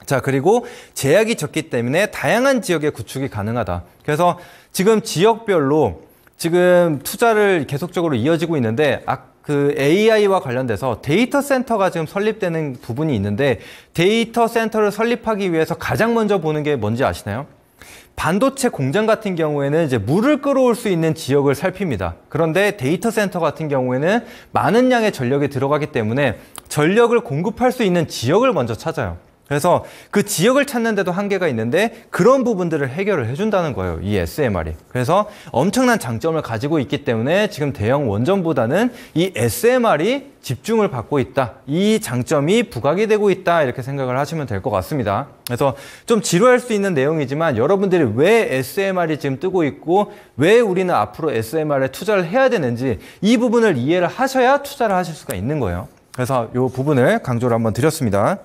자, 그리고 제약이 적기 때문에 다양한 지역의 구축이 가능하다. 그래서 지금 지역별로 지금 투자를 계속적으로 이어지고 있는데 그 AI와 관련돼서 데이터 센터가 지금 설립되는 부분이 있는데 데이터 센터를 설립하기 위해서 가장 먼저 보는 게 뭔지 아시나요? 반도체 공장 같은 경우에는 이제 물을 끌어올 수 있는 지역을 살핍니다. 그런데 데이터 센터 같은 경우에는 많은 양의 전력이 들어가기 때문에 전력을 공급할 수 있는 지역을 먼저 찾아요. 그래서 그 지역을 찾는데도 한계가 있는데 그런 부분들을 해결을 해준다는 거예요, 이 SMR이. 그래서 엄청난 장점을 가지고 있기 때문에 지금 대형 원전보다는 이 SMR이 집중을 받고 있다. 이 장점이 부각이 되고 있다. 이렇게 생각을 하시면 될 것 같습니다. 그래서 좀 지루할 수 있는 내용이지만 여러분들이 왜 SMR이 지금 뜨고 있고 왜 우리는 앞으로 SMR에 투자를 해야 되는지 이 부분을 이해를 하셔야 투자를 하실 수가 있는 거예요. 그래서 이 부분을 강조를 한번 드렸습니다.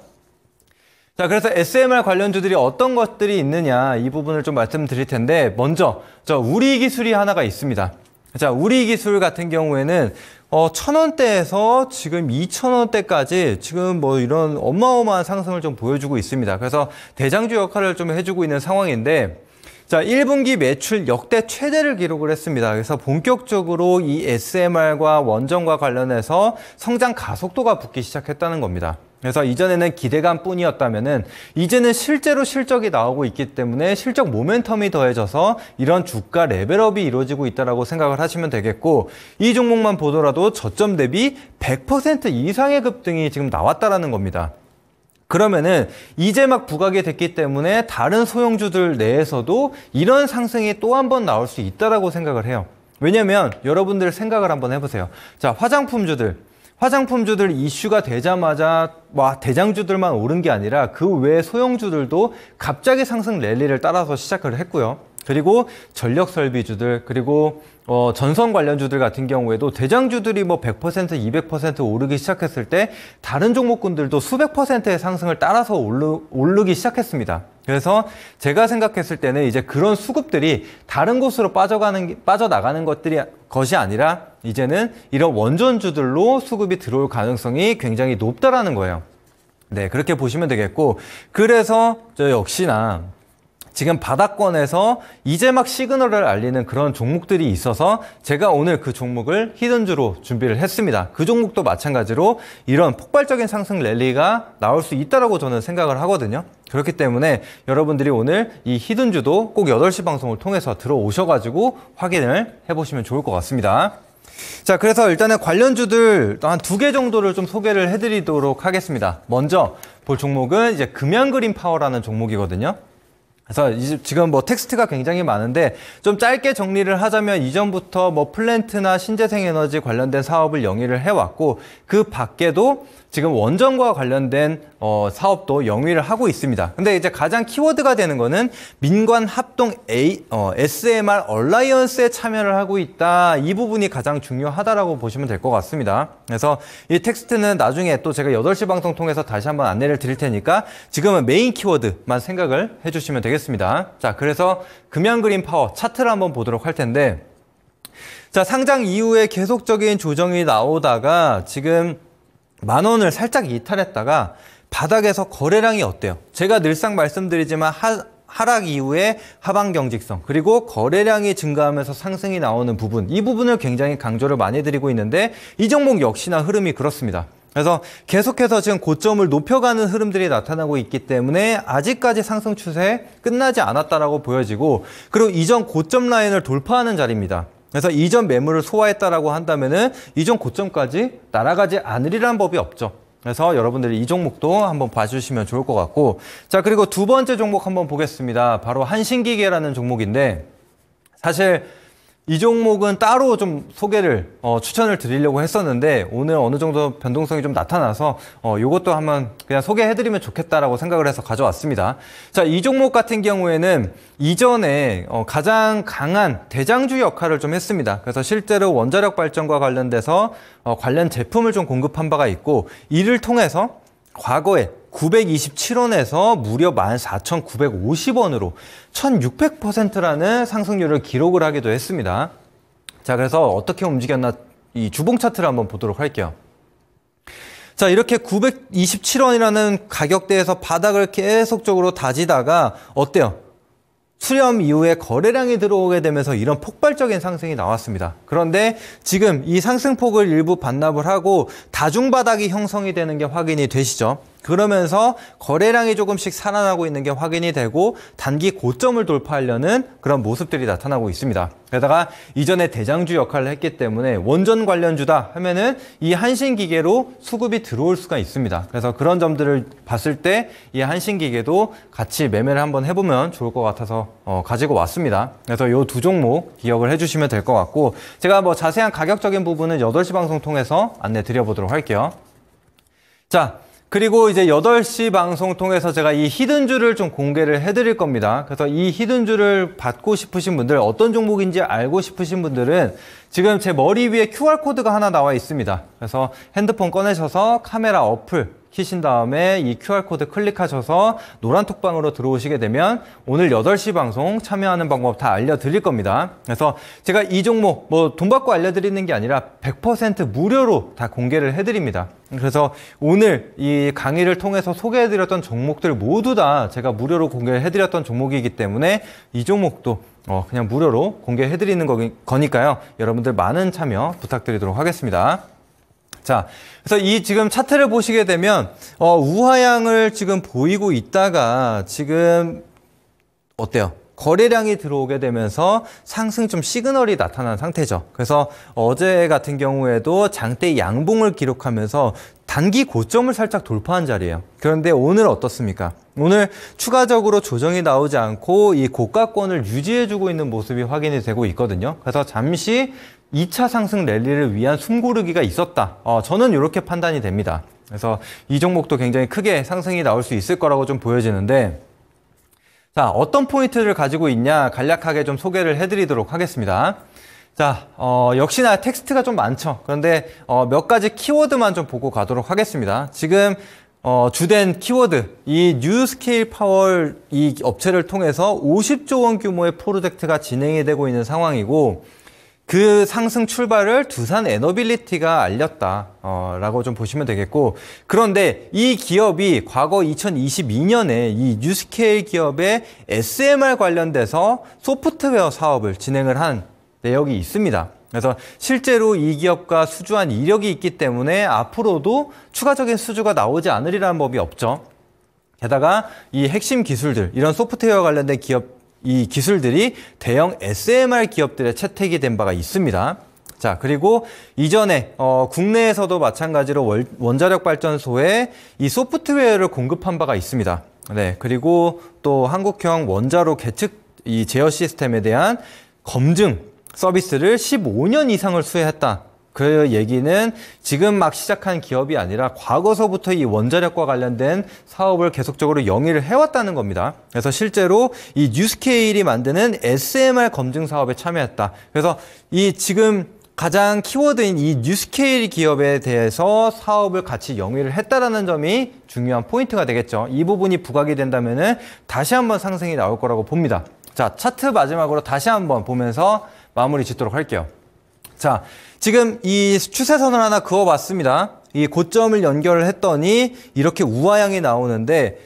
자, 그래서 SMR 관련주들이 어떤 것들이 있느냐 이 부분을 좀 말씀드릴 텐데 먼저 우리 기술이 하나가 있습니다. 자, 우리 기술 같은 경우에는 1,000원대에서 지금 2,000원대까지 지금 뭐 이런 어마어마한 상승을 좀 보여주고 있습니다. 그래서 대장주 역할을 좀 해주고 있는 상황인데 자, 1분기 매출 역대 최대를 기록을 했습니다. 그래서 본격적으로 이 SMR과 원전과 관련해서 성장 가속도가 붙기 시작했다는 겁니다. 그래서 이전에는 기대감 뿐이었다면은 이제는 실제로 실적이 나오고 있기 때문에 실적 모멘텀이 더해져서 이런 주가 레벨업이 이루어지고 있다고 생각을 하시면 되겠고 이 종목만 보더라도 저점 대비 100% 이상의 급등이 지금 나왔다라는 겁니다. 그러면은 이제 막 부각이 됐기 때문에 다른 소형주들 내에서도 이런 상승이 또 한 번 나올 수 있다라고 생각을 해요. 왜냐면 여러분들 생각을 한번 해보세요. 자, 화장품주들 이슈가 되자마자 대장주들만 오른 게 아니라 그 외 소형주들도 갑자기 상승 랠리를 따라서 시작을 했고요. 그리고 전력 설비주들 그리고 전선 관련주들 같은 경우에도 대장주들이 뭐 100%, 200% 오르기 시작했을 때 다른 종목군들도 수백 %의 상승을 따라서 오르기 시작했습니다. 그래서 제가 생각했을 때는 이제 그런 수급들이 다른 곳으로 빠져나가는 것이 아니라 이제는 이런 원전주들로 수급이 들어올 가능성이 굉장히 높다라는 거예요. 네, 그렇게 보시면 되겠고 그래서 저 역시나 지금 바닥권에서 이제 막 시그널을 알리는 그런 종목들이 있어서 제가 오늘 그 종목을 히든주로 준비를 했습니다. 그 종목도 마찬가지로 이런 폭발적인 상승 랠리가 나올 수 있다고 저는 생각을 하거든요. 그렇기 때문에 여러분들이 오늘 이 히든주도 꼭 8시 방송을 통해서 들어오셔가지고 확인을 해보시면 좋을 것 같습니다. 자, 그래서 일단은 관련주들 한 2개 정도를 좀 소개를 해드리도록 하겠습니다. 먼저 볼 종목은 이제 금양그린파워라는 종목이거든요. 그래서 지금 뭐 텍스트가 굉장히 많은데 좀 짧게 정리를 하자면 이전부터 뭐 플랜트나 신재생에너지 관련된 사업을 영위를 해왔고 그 밖에도 지금 원전과 관련된 사업도 영위를 하고 있습니다. 근데 이제 가장 키워드가 되는 거는 민관 합동 SMR 얼라이언스에 참여를 하고 있다. 이 부분이 가장 중요하다라고 보시면 될 것 같습니다. 그래서 이 텍스트는 나중에 또 제가 8시 방송 통해서 다시 한번 안내를 드릴 테니까 지금은 메인 키워드만 생각을 해주시면 되겠습니다. 자, 그래서 금양그린파워 차트를 한번 보도록 할 텐데 자, 상장 이후에 계속적인 조정이 나오다가 지금 10,000원을 살짝 이탈했다가 바닥에서 거래량이 어때요? 제가 늘상 말씀드리지만 하락 이후에 하방 경직성 그리고 거래량이 증가하면서 상승이 나오는 부분 이 부분을 굉장히 강조를 많이 드리고 있는데 이 종목 역시나 흐름이 그렇습니다. 그래서 계속해서 지금 고점을 높여가는 흐름들이 나타나고 있기 때문에 아직까지 상승 추세 끝나지 않았다라고 보여지고 그리고 이전 고점 라인을 돌파하는 자리입니다. 그래서 이전 매물을 소화했다라고 한다면은 이전 고점까지 날아가지 않으리란 법이 없죠. 그래서 여러분들이 이 종목도 한번 봐주시면 좋을 것 같고 자, 그리고 두 번째 종목 한번 보겠습니다. 바로 한신기계라는 종목인데 사실 이 종목은 따로 좀 소개를 추천을 드리려고 했었는데 오늘 어느 정도 변동성이 좀 나타나서 이것도 한번 그냥 소개해드리면 좋겠다라고 생각을 해서 가져왔습니다. 자, 이 종목 같은 경우에는 이전에 가장 강한 대장주 역할을 좀 했습니다. 그래서 실제로 원자력 발전과 관련돼서 관련 제품을 좀 공급한 바가 있고 이를 통해서 과거에 927원에서 무려 14,950원으로 1,600%라는 상승률을 기록을 하기도 했습니다. 자, 그래서 어떻게 움직였나 이 주봉 차트를 한번 보도록 할게요. 자, 이렇게 927원이라는 가격대에서 바닥을 계속적으로 다지다가 어때요? 수렴 이후에 거래량이 들어오게 되면서 이런 폭발적인 상승이 나왔습니다. 그런데 지금 이 상승폭을 일부 반납을 하고 다중바닥이 형성이 되는 게 확인이 되시죠? 그러면서 거래량이 조금씩 살아나고 있는 게 확인이 되고 단기 고점을 돌파하려는 그런 모습들이 나타나고 있습니다. 게다가 이전에 대장주 역할을 했기 때문에 원전 관련주다 하면은 이 한신기계로 수급이 들어올 수가 있습니다. 그래서 그런 점들을 봤을 때 이 한신기계도 같이 매매를 한번 해보면 좋을 것 같아서 가지고 왔습니다. 그래서 이 두 종목 기억을 해주시면 될 것 같고 제가 뭐 자세한 가격적인 부분은 8시 방송 통해서 안내 드려보도록 할게요. 자, 그리고 이제 8시 방송 통해서 제가 이 히든주를 좀 공개를 해드릴 겁니다. 그래서 이 히든주를 받고 싶으신 분들, 어떤 종목인지 알고 싶으신 분들은 지금 제 머리 위에 QR코드가 하나 나와 있습니다. 그래서 핸드폰 꺼내셔서 카메라 어플 키신 다음에 이 QR코드 클릭하셔서 노란 톡방으로 들어오시게 되면 오늘 8시 방송 참여하는 방법 다 알려드릴 겁니다. 그래서 제가 이 종목 뭐 돈 받고 알려드리는 게 아니라 100% 무료로 다 공개를 해드립니다. 그래서 오늘 이 강의를 통해서 소개해드렸던 종목들 모두 다 제가 무료로 공개해드렸던 종목이기 때문에 이 종목도 그냥 무료로 공개해드리는 거니까요. 여러분들 많은 참여 부탁드리도록 하겠습니다. 자, 그래서 이 지금 차트를 보시게 되면 우하향을 지금 보이고 있다가 지금 어때요? 거래량이 들어오게 되면서 상승 좀 시그널이 나타난 상태죠. 그래서 어제 같은 경우에도 장대 양봉을 기록하면서 단기 고점을 살짝 돌파한 자리예요. 그런데 오늘 어떻습니까? 오늘 추가적으로 조정이 나오지 않고 이 고가권을 유지해주고 있는 모습이 확인이 되고 있거든요. 그래서 잠시 2차 상승 랠리를 위한 숨고르기가 있었다. 저는 이렇게 판단이 됩니다. 그래서 이 종목도 굉장히 크게 상승이 나올 수 있을 거라고 좀 보여지는데 자, 어떤 포인트를 가지고 있냐 간략하게 좀 소개를 해드리도록 하겠습니다. 자, 역시나 텍스트가 좀 많죠. 그런데 몇 가지 키워드만 좀 보고 가도록 하겠습니다. 지금 주된 키워드, 이 뉴스케일 파워 이 업체를 통해서 50조 원 규모의 프로젝트가 진행이 되고 있는 상황이고 그 상승 출발을 두산 에너빌리티가 알렸다 라고 좀 보시면 되겠고 그런데 이 기업이 과거 2022년에 이 뉴스케일 기업의 SMR 관련돼서 소프트웨어 사업을 진행을 한 내역이 있습니다. 그래서 실제로 이 기업과 수주한 이력이 있기 때문에 앞으로도 추가적인 수주가 나오지 않으리라는 법이 없죠. 게다가 이 핵심 기술들, 이런 소프트웨어 관련된 이 기술들이 대형 SMR 기업들의 채택이 된 바가 있습니다. 자, 그리고 이전에 국내에서도 마찬가지로 원자력 발전소에 이 소프트웨어를 공급한 바가 있습니다. 네, 그리고 또 한국형 원자로 계측 이 제어 시스템에 대한 검증 서비스를 15년 이상을 수행했다. 그 얘기는 지금 막 시작한 기업이 아니라 과거서부터 이 원자력과 관련된 사업을 계속적으로 영위를 해왔다는 겁니다. 그래서 실제로 이 뉴스케일이 만드는 SMR 검증 사업에 참여했다. 그래서 이 지금 가장 키워드인 이 뉴스케일 기업에 대해서 사업을 같이 영위를 했다라는 점이 중요한 포인트가 되겠죠. 이 부분이 부각이 된다면은 다시 한번 상승이 나올 거라고 봅니다. 자, 차트 마지막으로 다시 한번 보면서 마무리 짓도록 할게요. 자, 지금 이 추세선을 하나 그어봤습니다. 이 고점을 연결을 했더니 이렇게 우하향이 나오는데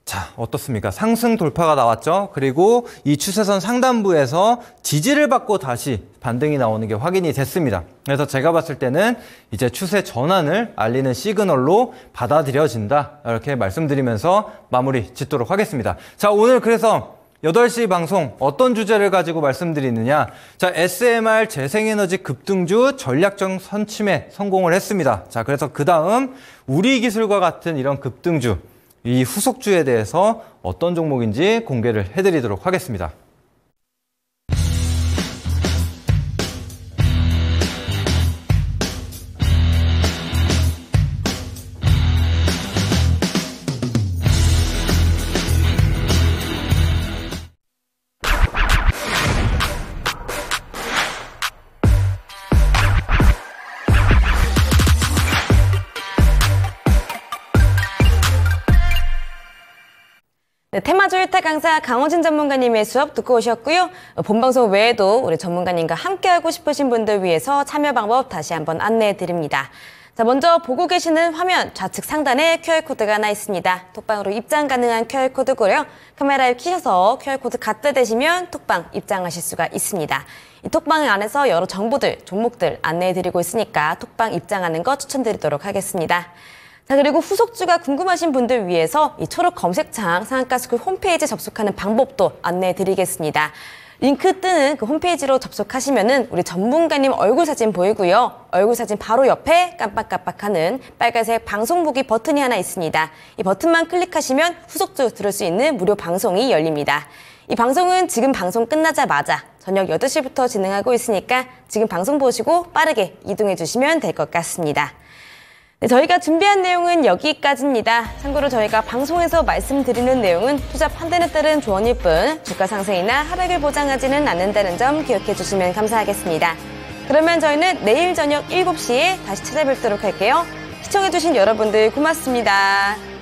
자, 어떻습니까? 상승 돌파가 나왔죠. 그리고 이 추세선 상단부에서 지지를 받고 다시 반등이 나오는 게 확인이 됐습니다. 그래서 제가 봤을 때는 이제 추세 전환을 알리는 시그널로 받아들여진다. 이렇게 말씀드리면서 마무리 짓도록 하겠습니다. 자, 오늘 그래서 8시 방송 어떤 주제를 가지고 말씀드리느냐. 자, SMR 재생에너지 급등주 전략적 선침에 성공을 했습니다. 자, 그래서 그 다음 우리 기술과 같은 이런 급등주, 이 후속주에 대해서 어떤 종목인지 공개를 해드리도록 하겠습니다. 네, 테마주 1타 강사 강호진 전문가님의 수업 듣고 오셨고요. 본방송 외에도 우리 전문가님과 함께하고 싶으신 분들 위해서 참여 방법 다시 한번 안내해 드립니다. 자, 먼저 보고 계시는 화면 좌측 상단에 QR코드가 하나 있습니다. 톡방으로 입장 가능한 QR코드고요. 카메라에 키셔서 QR코드 갖다 대시면 톡방 입장하실 수가 있습니다. 이 톡방 안에서 여러 정보들, 종목들 안내해 드리고 있으니까 톡방 입장하는 거 추천드리도록 하겠습니다. 자, 그리고 후속주가 궁금하신 분들 위해서 이 초록 검색창 상한가스쿨 홈페이지 접속하는 방법도 안내해 드리겠습니다. 링크 뜨는 그 홈페이지로 접속하시면은 우리 전문가님 얼굴 사진 보이고요. 얼굴 사진 바로 옆에 깜빡깜빡하는 빨간색 방송 보기 버튼이 하나 있습니다. 이 버튼만 클릭하시면 후속주 들을 수 있는 무료 방송이 열립니다. 이 방송은 지금 방송 끝나자마자 저녁 8시부터 진행하고 있으니까 지금 방송 보시고 빠르게 이동해 주시면 될 것 같습니다. 네, 저희가 준비한 내용은 여기까지입니다. 참고로 저희가 방송에서 말씀드리는 내용은 투자 판단에 따른 조언일 뿐 주가 상승이나 하락을 보장하지는 않는다는 점 기억해 주시면 감사하겠습니다. 그러면 저희는 내일 저녁 7시에 다시 찾아뵙도록 할게요. 시청해 주신 여러분들 고맙습니다.